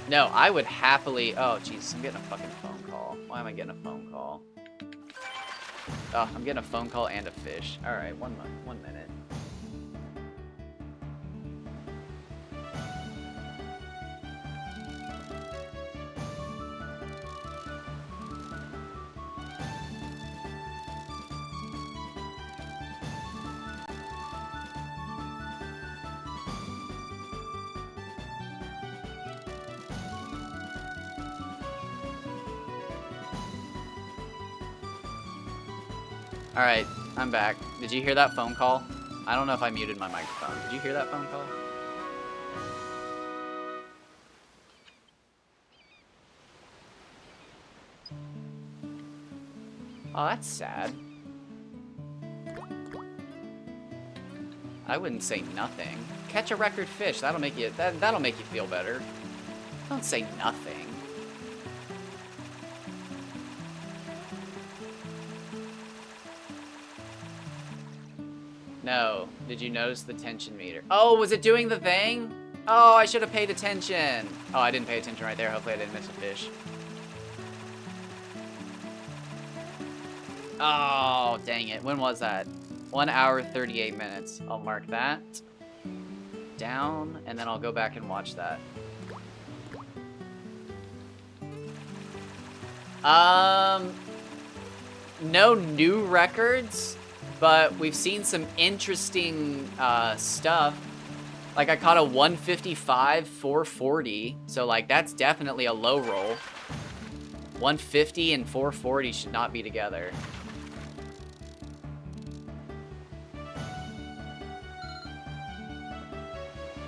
No, I would happily... Oh, jeez, I'm getting a fucking phone call. Why am I getting a phone call? Oh, I'm getting a phone call and a fish. Alright, 1 minute. Alright, I'm back. Did you hear that phone call? I don't know if I muted my microphone. Did you hear that phone call? Oh, that's sad. I wouldn't say nothing. Catch a record fish. That'll make you that'll make you feel better. Don't say nothing. No. Did you notice the tension meter? Oh, was it doing the thing? Oh, I should have paid attention. Oh, I didn't pay attention right there. Hopefully I didn't miss a fish. Oh, dang it. When was that? 1 hour, 38 minutes. I'll mark that down, and then I'll go back and watch that. No new records, but we've seen some interesting stuff. Like I caught a 155 440, so like that's definitely a low roll. 150 and 440 should not be together.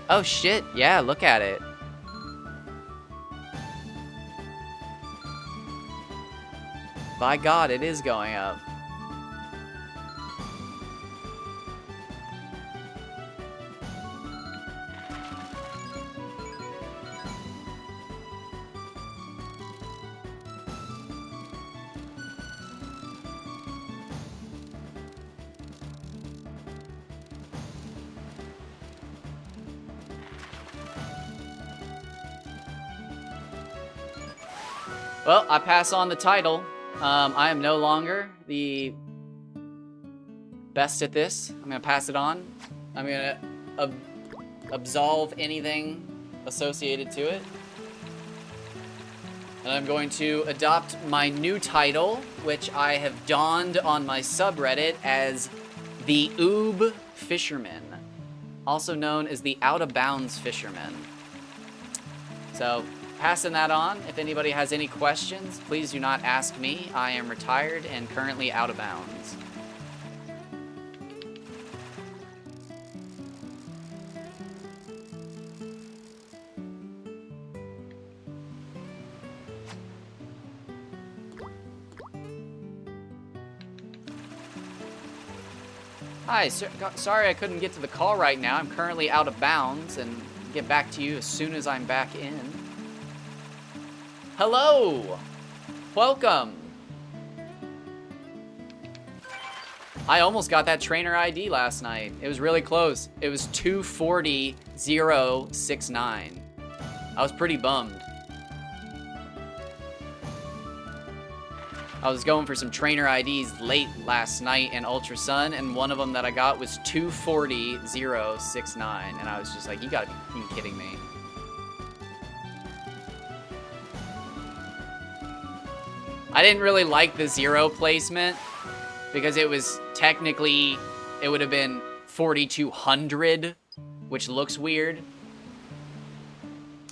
Oh shit, yeah, look at it. By God, it is going up. Well, I pass on the title. I am no longer the best at this. I'm gonna pass it on. I'm gonna absolve anything associated to it. And I'm going to adopt my new title, which I have donned on my subreddit as the Oob Fisherman, also known as the Out of Bounds Fisherman. So, passing that on, if anybody has any questions, please do not ask me. I am retired and currently out of bounds. Hi, sorry I couldn't get to the call right now. I'm currently out of bounds and get back to you as soon as I'm back in. Hello! Welcome! I almost got that trainer ID last night. It was really close. It was 240069. I was pretty bummed. I was going for some trainer IDs late last night in Ultra Sun, and one of them that I got was 240069, and I was just like, you gotta be kidding me. I didn't really like the 0 placement, because it was technically, it would have been 4200, which looks weird.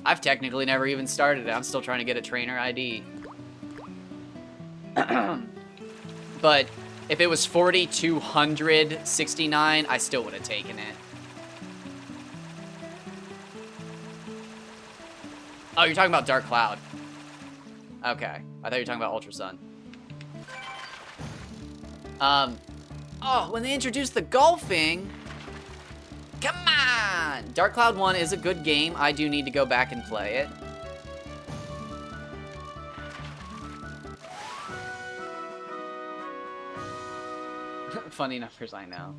I've technically never even started it. I'm still trying to get a trainer ID. But if it was 4269, I still would have taken it. Oh, you're talking about Dark Cloud. Okay, I thought you were talking about Ultra Sun. Oh, when they introduced the golfing, come on! Dark Cloud 1 is a good game. I do need to go back and play it. Funny numbers, I know.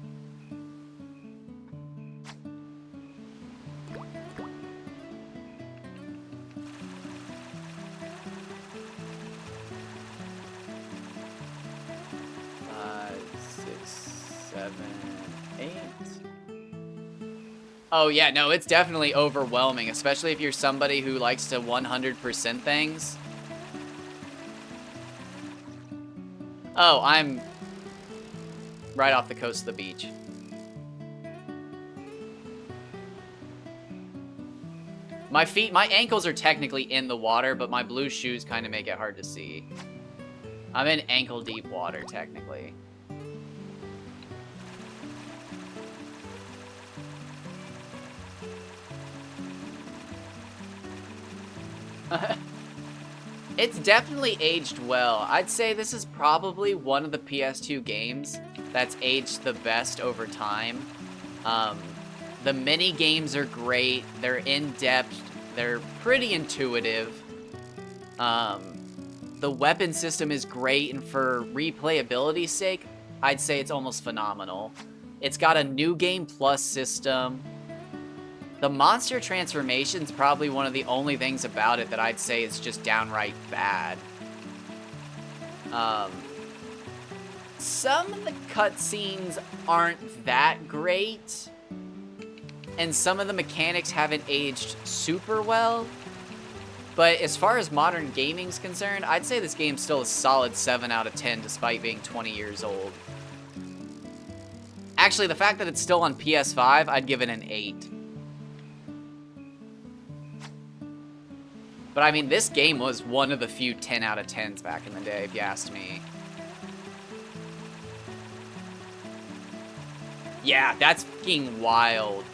Oh yeah, no, it's definitely overwhelming, especially if you're somebody who likes to 100% things. Oh, I'm right off the coast of the beach. My ankles are technically in the water, but my blue shoes kind of make it hard to see. I'm in ankle deep water, technically. It's definitely aged well. I'd say this is probably one of the PS2 games that's aged the best over time. The mini games are great. They're in-depth. They're pretty intuitive. The weapon system is great, and for replayability's sake, I'd say it's almost phenomenal. It's got a new game plus system. The monster transformation's probably one of the only things about it that I'd say is just downright bad. Some of the cutscenes aren't that great, and some of the mechanics haven't aged super well. But as far as modern gaming's concerned, I'd say this game's still a solid 7 out of 10 despite being 20 years old. Actually, the fact that it's still on PS5, I'd give it an 8. But I mean, this game was one of the few 10 out of 10s back in the day, if you asked me. Yeah, that's fucking wild.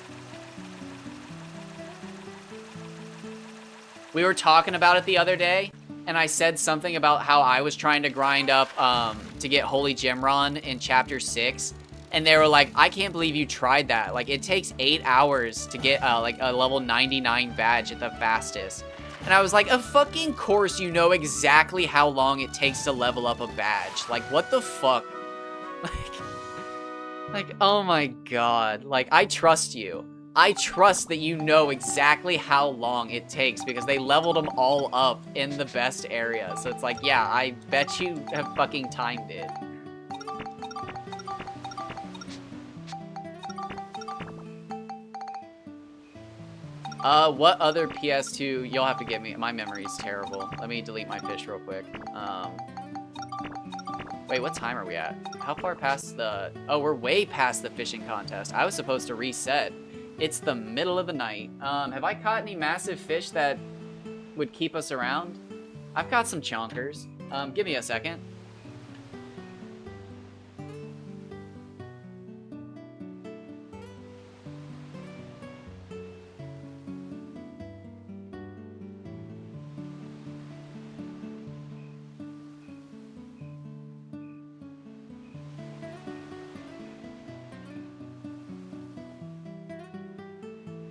We were talking about it the other day, and I said something about how I was trying to grind up to get Holy Gemron in Chapter 6. And they were like, I can't believe you tried that. Like, it takes 8 hours to get like a level 99 badge at the fastest. And I was like, of fucking course you know exactly how long it takes to level up a badge. Like, what the fuck? Like, oh my god. Like, I trust you. I trust that you know exactly how long it takes because they leveled them all up in the best area. So it's like, yeah, I bet you have fucking timed it. What other PS2? You'll have to get me. My memory's terrible. Let me delete my fish real quick. Wait, what time are we at? How far past the... Oh, we're way past the fishing contest. I was supposed to reset. It's the middle of the night. Have I caught any massive fish that would keep us around? I've got some chonkers. Give me a second.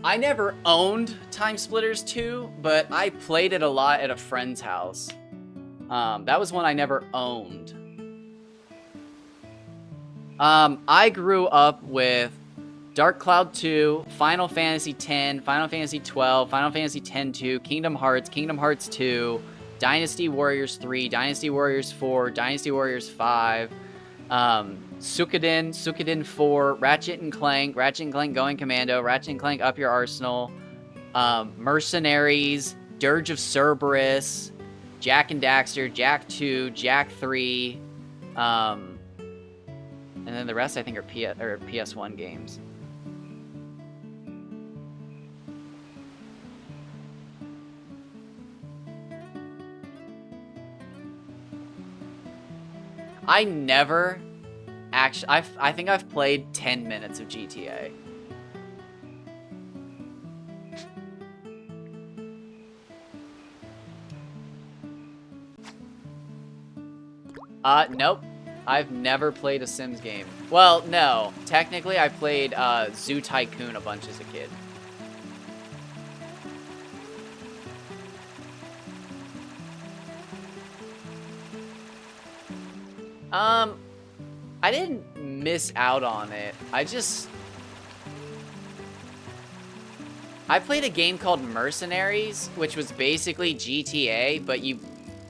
I never owned Time Splitters 2, but I played it a lot at a friend's house. That was one I never owned. I grew up with Dark Cloud 2, Final Fantasy X, Final Fantasy 12, Final Fantasy X-2, Kingdom Hearts 2, Dynasty Warriors 3, Dynasty Warriors 4, Dynasty Warriors 5, Suikoden 4, Ratchet & Clank Going Commando, Ratchet & Clank Up Your Arsenal, Mercenaries, Dirge of Cerberus, Jak and Daxter, Jak 2, Jak 3, and then the rest I think are PS1 games. I never actually... I think I've played 10 minutes of GTA. Nope. I've never played a Sims game. Well, no. Technically, I played Zoo Tycoon a bunch as a kid. I didn't miss out on it. I played a game called Mercenaries, which was basically GTA, but you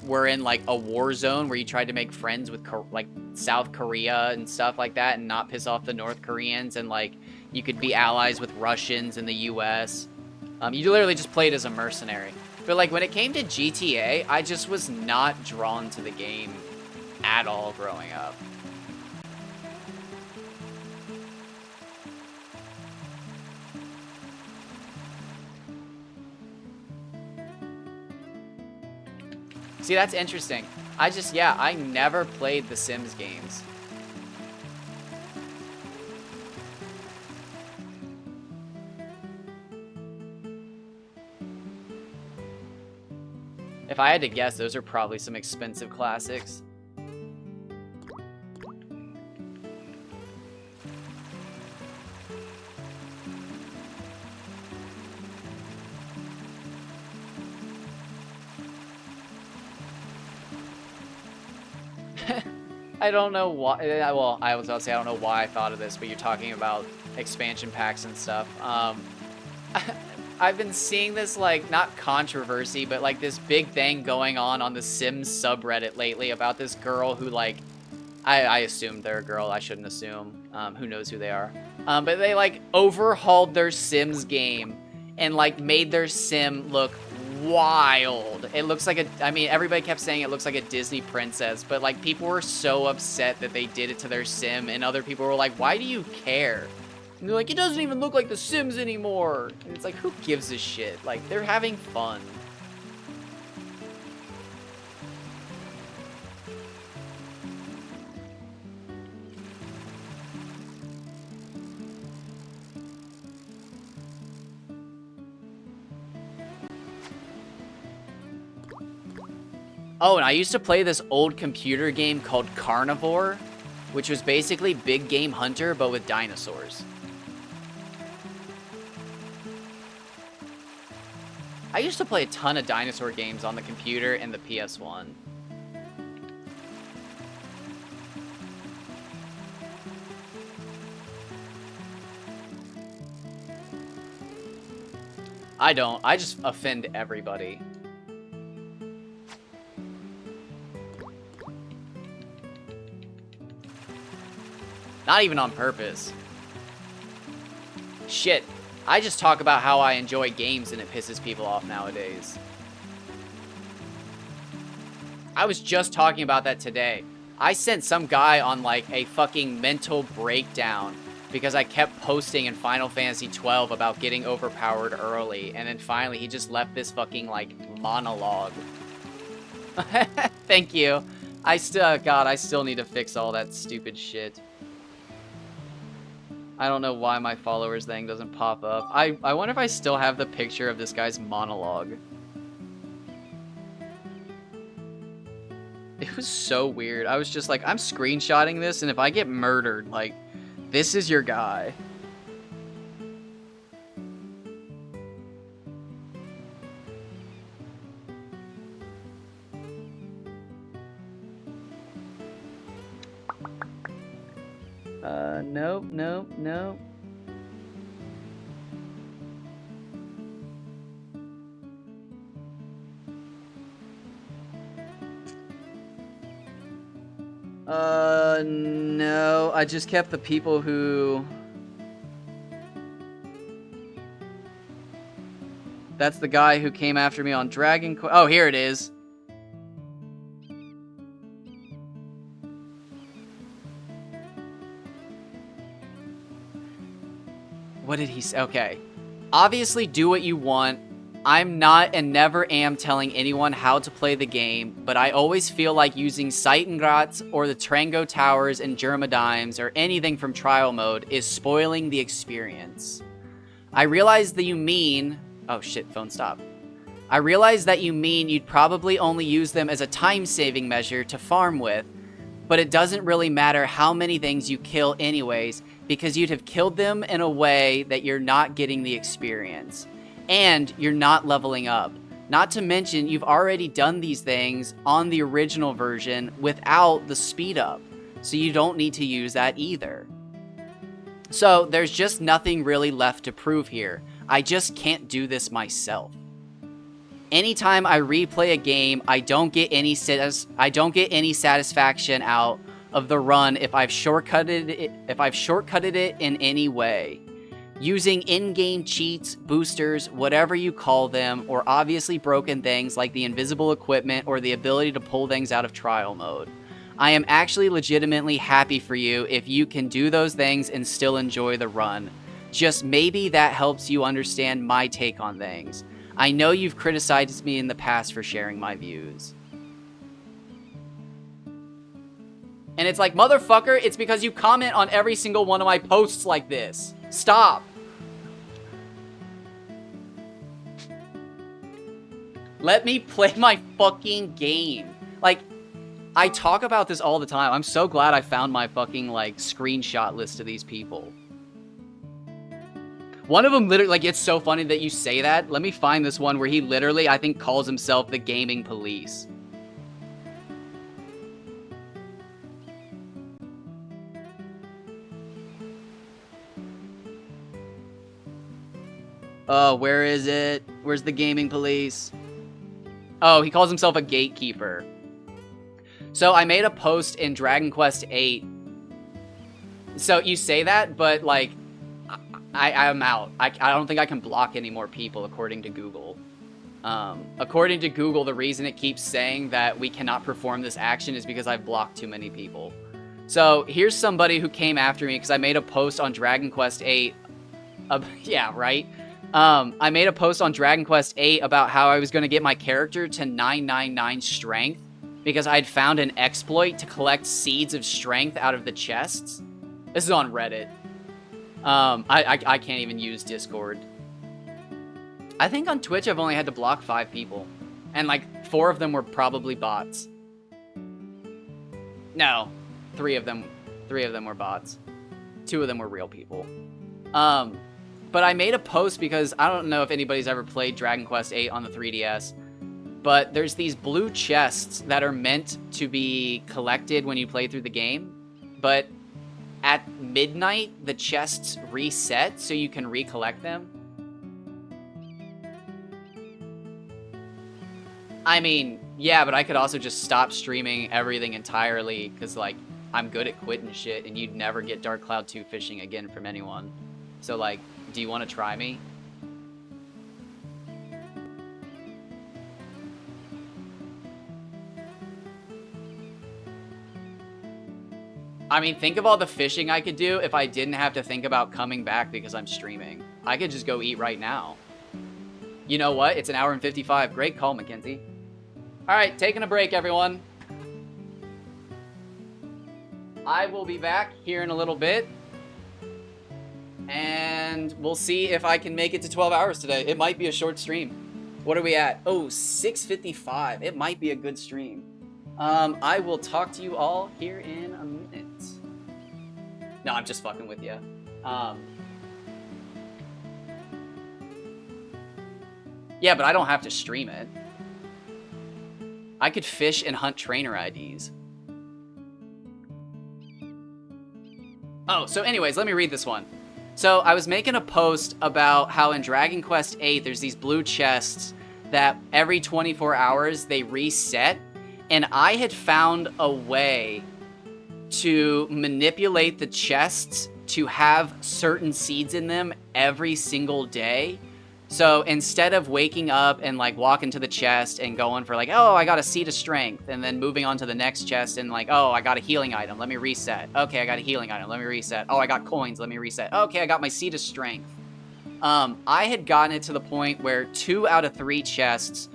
were in like a war zone where you tried to make friends with like South Korea and stuff like that and not piss off the North Koreans, and like you could be allies with Russians in the US. You literally just played as a mercenary. But like when it came to GTA, I just was not drawn to the game at all growing up. See, that's interesting. I never played the Sims games. If I had to guess, those are probably some expensive classics. I don't know why. Well, I was about to say I don't know why I thought of this, but you're talking about expansion packs and stuff. I've been seeing this, like, not controversy, but like this big thing going on the Sims subreddit lately about this girl who, like, I assumed they're a girl. I shouldn't assume. Who knows who they are? But they like overhauled their Sims game and like made their Sim look wild. It looks like I mean, everybody kept saying it looks like a Disney princess, but like people were so upset that they did it to their Sim, and other people were like, why do you care? And they're like, it doesn't even look like The Sims anymore. And it's like, who gives a shit? Like, they're having fun. Oh, and I used to play this old computer game called Carnivore, which was basically Big Game Hunter, but with dinosaurs. I used to play a ton of dinosaur games on the computer and the PS1. I don't. I just offend everybody. Not even on purpose. Shit. I just talk about how I enjoy games and it pisses people off nowadays. I was just talking about that today. I sent some guy on like a fucking mental breakdown because I kept posting in Final Fantasy 12 about getting overpowered early, and then finally he just left this fucking like monologue. Thank you. I still need to fix all that stupid shit. I don't know why my followers thing doesn't pop up. I wonder if I still have the picture of this guy's monologue. It was so weird. I was just like, I'm screenshotting this, and if I get murdered, like, this is your guy. Nope, nope, nope. No, I just kept the people who... That's the guy who came after me on Dragon Quest. Oh, here it is. What did he say? Okay. Obviously, do what you want. I'm not and never am telling anyone how to play the game, but I always feel like using Seitengratz or the Trango Towers and Germodimes or anything from trial mode is spoiling the experience. I realize that you mean... Oh shit, phone stop. I realize that you mean you'd probably only use them as a time-saving measure to farm with, but it doesn't really matter how many things you kill anyways, because you'd have killed them in a way that you're not getting the experience. And you're not leveling up. Not to mention, you've already done these things on the original version without the speed up, so you don't need to use that either. So there's just nothing really left to prove here. I just can't do this myself. Anytime I replay a game, I don't get any satisfaction out of the run if I've shortcutted it in any way. Using in-game cheats, boosters, whatever you call them, or obviously broken things like the invisible equipment or the ability to pull things out of trial mode. I am actually legitimately happy for you if you can do those things and still enjoy the run. Just maybe that helps you understand my take on things. I know you've criticized me in the past for sharing my views. And it's like, motherfucker, it's because you comment on every single one of my posts like this. Stop. Let me play my fucking game. Like, I talk about this all the time. I'm so glad I found my fucking, like, screenshot list of these people. One of them literally, like, it's so funny that you say that. Let me find this one where he literally, I think, calls himself the gaming police. Oh, where is it? Where's the gaming police? Oh, he calls himself a gatekeeper. So I made a post in Dragon Quest VIII. So you say that, but like, I'm out. I don't think I can block any more people according to Google. According to Google, the reason it keeps saying that we cannot perform this action is because I've blocked too many people. So here's somebody who came after me because I made a post on Dragon Quest VIII. Yeah, right? I made a post on Dragon Quest VIII about how I was going to get my character to 999 strength because I'd found an exploit to collect seeds of strength out of the chests. This is on Reddit. I can't even use Discord. I think on Twitch I've only had to block 5 people. And like 4 of them were probably bots. No, 3 of them were bots. 2 of them were real people. But I made a post because I don't know if anybody's ever played Dragon Quest VIII on the 3DS, but there's these blue chests that are meant to be collected when you play through the game, but at midnight, the chests reset so you can recollect them. I mean, yeah, but I could also just stop streaming everything entirely because, like, I'm good at quitting shit and you'd never get Dark Cloud 2 fishing again from anyone. So, like, do you want to try me? I mean, think of all the fishing I could do if I didn't have to think about coming back because I'm streaming. I could just go eat right now. You know what? It's an hour and 55. Great call, Mackenzie. All right, taking a break, everyone. I will be back here in a little bit. And we'll see if I can make it to 12 hours today. It might be a short stream. What are we at? Oh, 6:55. It might be a good stream. I will talk to you all here in a minute. No, I'm just fucking with you. Yeah, but I don't have to stream it. I could fish and hunt trainer IDs. Oh, so anyways, let me read this one. So I was making a post about how in Dragon Quest VIII, there's these blue chests that every 24 hours they reset. And I had found a way to manipulate the chests to have certain seeds in them every single day. So instead of waking up and like walking to the chest and going for like, oh, I got a seed of strength, and then moving on to the next chest and like, oh, I got a healing item, let me reset. Okay, I got a healing item, let me reset. Oh, I got coins, let me reset. Okay, I got my seed of strength. I had gotten it to the point where 2 out of 3 chests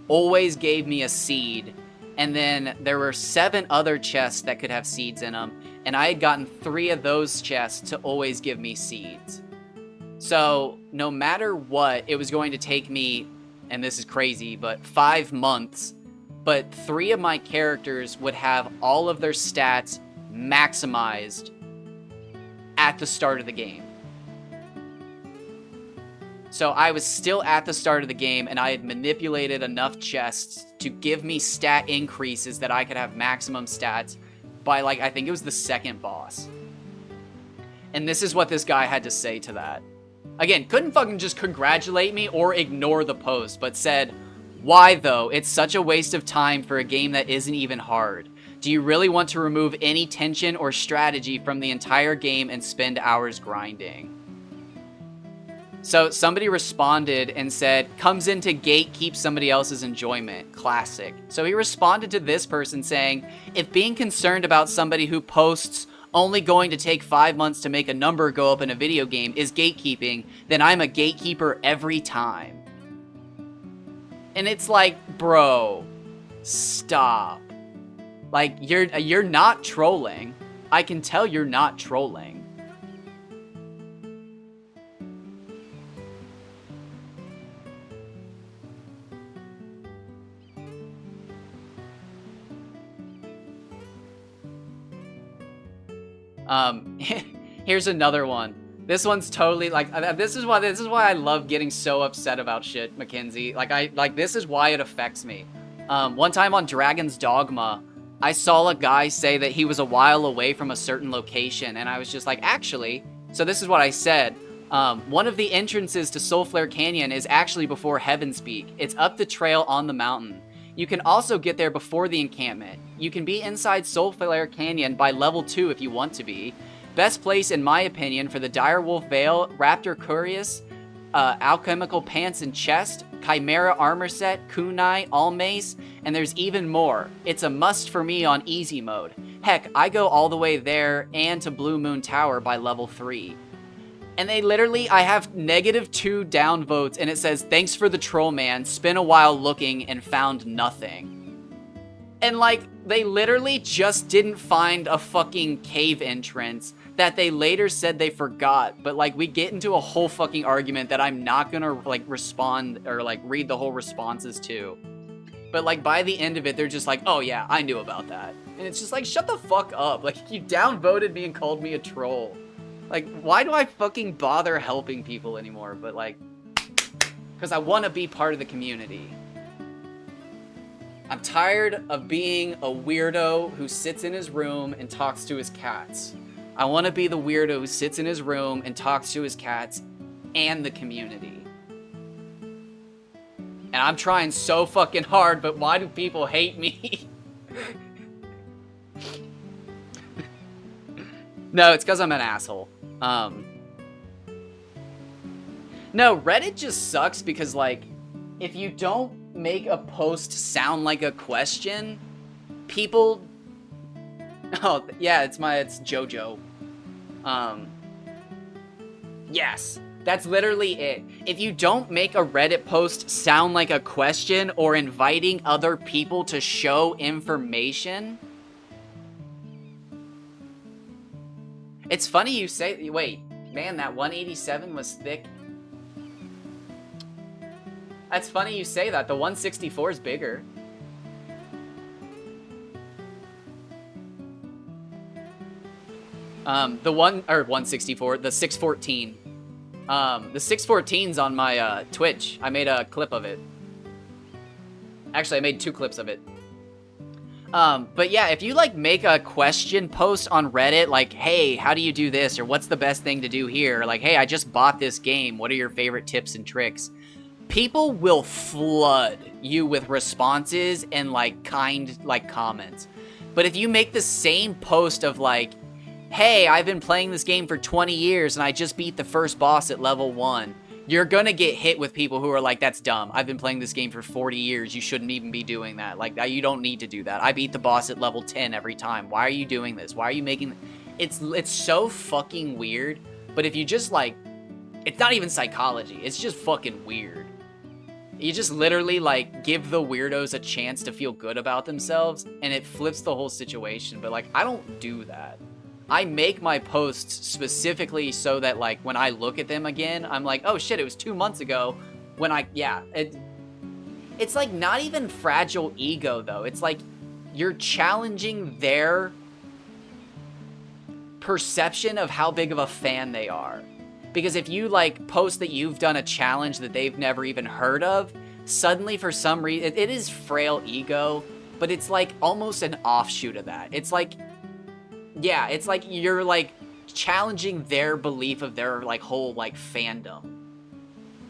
always gave me a seed, and then there were 7 other chests that could have seeds in them, and I had gotten 3 of those chests to always give me seeds. So no matter what, it was going to take me, and this is crazy, but 5 months, but 3 of my characters would have all of their stats maximized at the start of the game. So I was still at the start of the game, and I had manipulated enough chests to give me stat increases that I could have maximum stats by, like, I think it was the 2nd boss. And this is what this guy had to say to that. Again, couldn't fucking just congratulate me or ignore the post, but said, "Why though? It's such a waste of time for a game that isn't even hard. Do you really want to remove any tension or strategy from the entire game and spend hours grinding?" So somebody responded and said, "Comes in to gatekeep somebody else's enjoyment. Classic." So he responded to this person saying, "If being concerned about somebody who posts only going to take 5 months to make a number go up in a video game is gatekeeping, then I'm a gatekeeper every time." And it's like, bro, stop. Like, you're not trolling. I can tell you're not trolling. Here's another one. This one's totally like, this is why I love getting so upset about shit, Mackenzie. Like this is why it affects me. One time on Dragon's Dogma, I saw a guy say that he was a while away from a certain location, and I was just like, actually, so this is what I said. One of the entrances to Soulflare Canyon is actually before Heaven's Peak. It's up the trail on the mountain. You can also get there before the encampment. You can be inside Soulflare Canyon by level 2 if you want to be. Best place, in my opinion, for the Direwolf Veil, Raptor Curious, Alchemical Pants and Chest, Chimera Armor Set, Kunai, Almace, and there's even more. It's a must for me on easy mode. Heck, I go all the way there and to Blue Moon Tower by level 3. And they literally, I have -2 downvotes, and it says, "Thanks for the troll, man. Spent a while looking and found nothing." And like, they literally just didn't find a fucking cave entrance that they later said they forgot. But like, we get into a whole fucking argument that I'm not gonna like respond or like read the whole responses to. But like, by the end of it, they're just like, "Oh yeah, I knew about that." And it's just like, shut the fuck up. Like, you downvoted me and called me a troll. Like, why do I fucking bother helping people anymore? But like, because I want to be part of the community. I'm tired of being a weirdo who sits in his room and talks to his cats. I want to be the weirdo who sits in his room and talks to his cats and the community. And I'm trying so fucking hard, but why do people hate me? No, it's because I'm an asshole. No, Reddit just sucks because, like, if you don't make a post sound like a question, people... Oh, yeah, it's JoJo. Yes, that's literally it. If you don't make a Reddit post sound like a question or inviting other people to show information... It's funny you say... Wait, man, that 187 was thick. That's funny you say that. The 164 is bigger. The 164, the 614. The 614's on my Twitch. I made a clip of it. Actually, I made 2 clips of it. But yeah, if you like make a question post on Reddit, like, hey, how do you do this? Or what's the best thing to do here? Or like, hey, I just bought this game. What are your favorite tips and tricks? People will flood you with responses and like kind like comments. But if you make the same post of like, hey, I've been playing this game for 20 years and I just beat the first boss at level 1, you're gonna get hit with people who are like, that's dumb. I've been playing this game for 40 years. You shouldn't even be doing that. Like, you don't need to do that. I beat the boss at level 10 every time. Why are you doing this? Why are you making... It's so fucking weird. But if you just like... It's not even psychology. It's just fucking weird. You just literally like give the weirdos a chance to feel good about themselves and it flips the whole situation. But like, I don't do that. I make my posts specifically so that like when I look at them again, I'm like, oh shit, it was 2 months ago when it's like not even fragile ego though. It's like you're challenging their perception of how big of a fan they are. Because if you like post that you've done a challenge that they've never even heard of, suddenly for some reason, it is frail ego, but it's like almost an offshoot of that. It's like, yeah, it's like you're like challenging their belief of their like whole like fandom.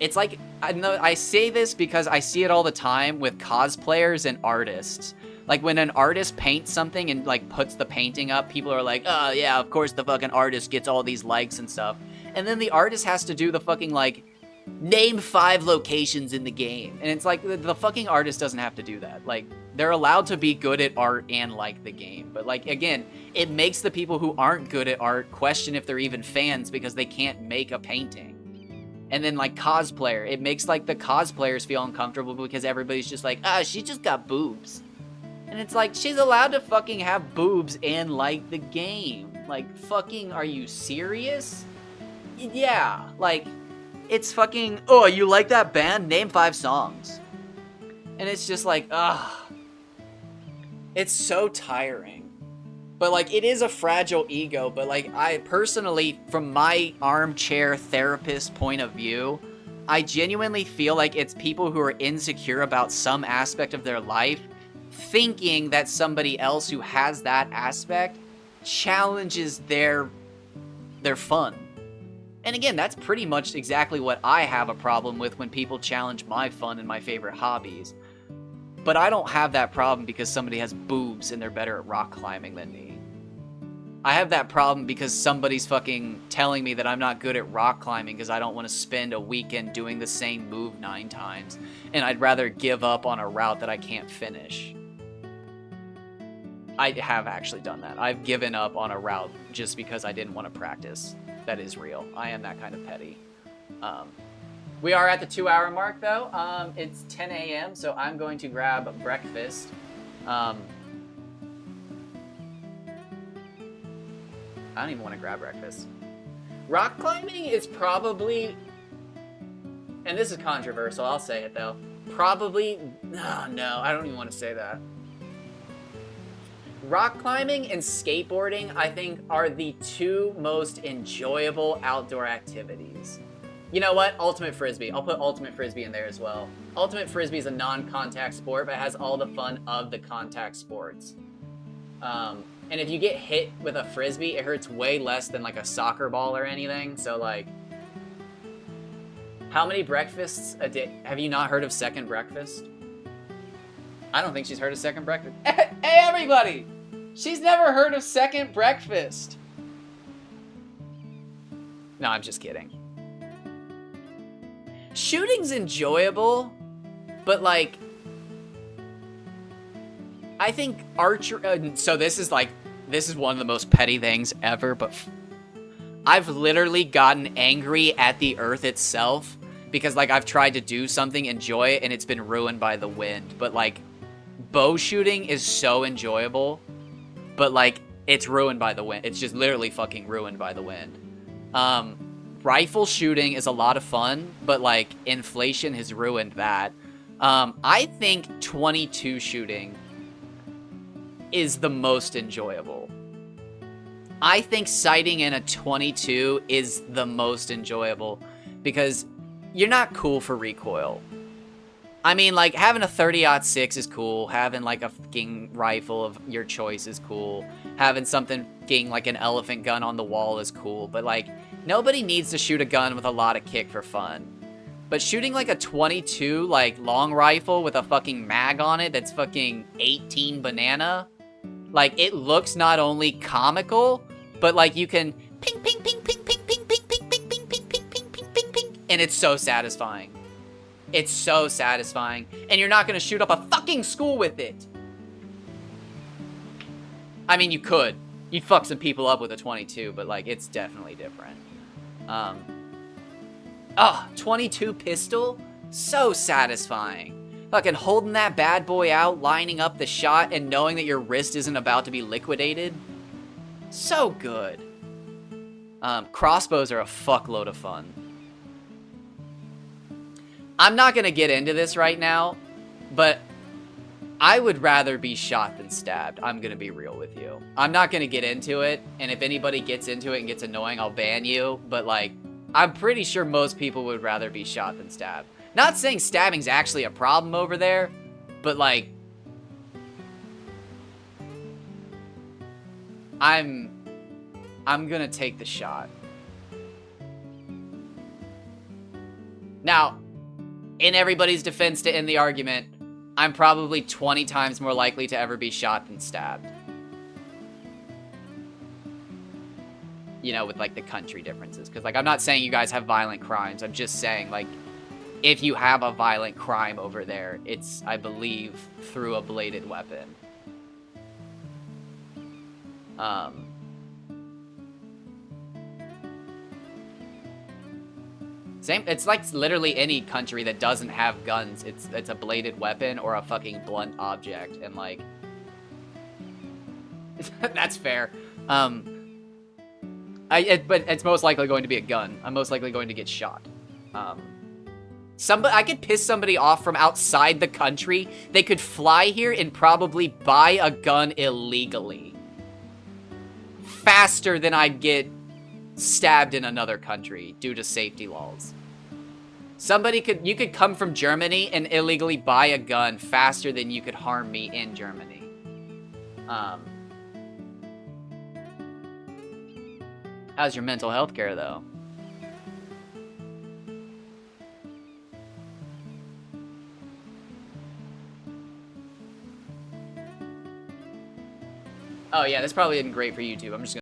It's like, I say this because I see it all the time with cosplayers and artists. Like when an artist paints something and like puts the painting up, people are like, oh yeah, of course the fucking artist gets all these likes and stuff. And then the artist has to do the fucking like, name 5 locations in the game. And it's like, the fucking artist doesn't have to do that. Like, they're allowed to be good at art and like the game. But like, again, it makes the people who aren't good at art question if they're even fans because they can't make a painting. And then like cosplayer, it makes like the cosplayers feel uncomfortable because everybody's just like, she just got boobs. And it's like, she's allowed to fucking have boobs and like the game. Like, fucking, are you serious? Yeah, like, it's fucking, oh, you like that band? Name 5 songs. And it's just like, it's so tiring. But like, it is a fragile ego, but like, I personally, from my armchair therapist point of view, I genuinely feel like it's people who are insecure about some aspect of their life, thinking that somebody else who has that aspect challenges their fun. And again, that's pretty much exactly what I have a problem with when people challenge my fun and my favorite hobbies. But I don't have that problem because somebody has boobs and they're better at rock climbing than me. I have that problem because somebody's fucking telling me that I'm not good at rock climbing because I don't want to spend a weekend doing the same move 9 times. And I'd rather give up on a route that I can't finish. I have actually done that. I've given up on a route just because I didn't want to practice. That is real. I am that kind of petty. We are at the 2-hour mark, though. It's 10 a.m., so I'm going to grab breakfast. I don't even want to grab breakfast. Rock climbing is probably, and this is controversial, I'll say it, though. Probably, no, I don't even want to say that. Rock climbing and skateboarding, I think, are the 2 most enjoyable outdoor activities. You know what? Ultimate Frisbee. I'll put Ultimate Frisbee in there as well. Ultimate Frisbee is a non-contact sport, but it has all the fun of the contact sports. And if you get hit with a Frisbee, it hurts way less than like a soccer ball or anything. So like, how many breakfasts a day? Have you not heard of Second Breakfast? I don't think she's heard of Second Breakfast. Hey, everybody! She's never heard of Second Breakfast. No, I'm just kidding. shooting's enjoyable, but like, I think archer. So this is one of the most petty things ever, but I've literally gotten angry at the Earth itself because like I've tried to do something, enjoy it, and it's been ruined by the wind. But like, bow shooting is so enjoyable, but like it's ruined by the wind. It's just literally fucking ruined by the wind. Rifle shooting is a lot of fun, but like inflation has ruined that. I think 22 shooting is the most enjoyable. I think sighting in a 22 is the most enjoyable because you're not cool for recoil. I mean, like, having a 30-06 is cool. Having, like, a fucking rifle of your choice is cool. Having something fucking like an elephant gun on the wall is cool. But, like, nobody needs to shoot a gun with a lot of kick for fun. But shooting, like, a 22, like, long rifle with a fucking mag on it that's fucking 18 banana, like, it looks not only comical, but, like, you can ping, ping, ping, ping, ping, ping, ping, ping, ping, ping, ping, ping, ping, ping, ping, ping, and it's so satisfying. It's so satisfying. And you're not gonna shoot up a fucking school with it. I mean, you could. You'd fuck some people up with a 22, but, like, it's definitely different. 22 pistol? So satisfying. Fucking holding that bad boy out, lining up the shot, and knowing that your wrist isn't about to be liquidated. So good. Crossbows are a fuckload of fun. I'm not gonna get into this right now, but I would rather be shot than stabbed. I'm gonna be real with you. I'm not gonna get into it, and if anybody gets into it and gets annoying, I'll ban you, but like, I'm pretty sure most people would rather be shot than stabbed. Not saying stabbing's actually a problem over there, but like, I'm gonna take the shot. Now, in everybody's defense to end the argument, I'm probably 20 times more likely to ever be shot than stabbed. You know, with like the country differences. Because like, I'm not saying you guys have violent crimes. I'm just saying like, if you have a violent crime over there, it's, I believe, through a bladed weapon. Same, it's like literally any country that doesn't have guns. It's a bladed weapon or a fucking blunt object, and like, that's fair. But it's most likely going to be a gun. I'm most likely going to get shot. I could piss somebody off from outside the country. They could fly here and probably buy a gun illegally. Faster than I'd get stabbed in another country due to safety laws. You could come from Germany and illegally buy a gun faster than you could harm me in Germany. How's your mental health care though? Oh yeah, this probably isn't great for YouTube. I'm just gonna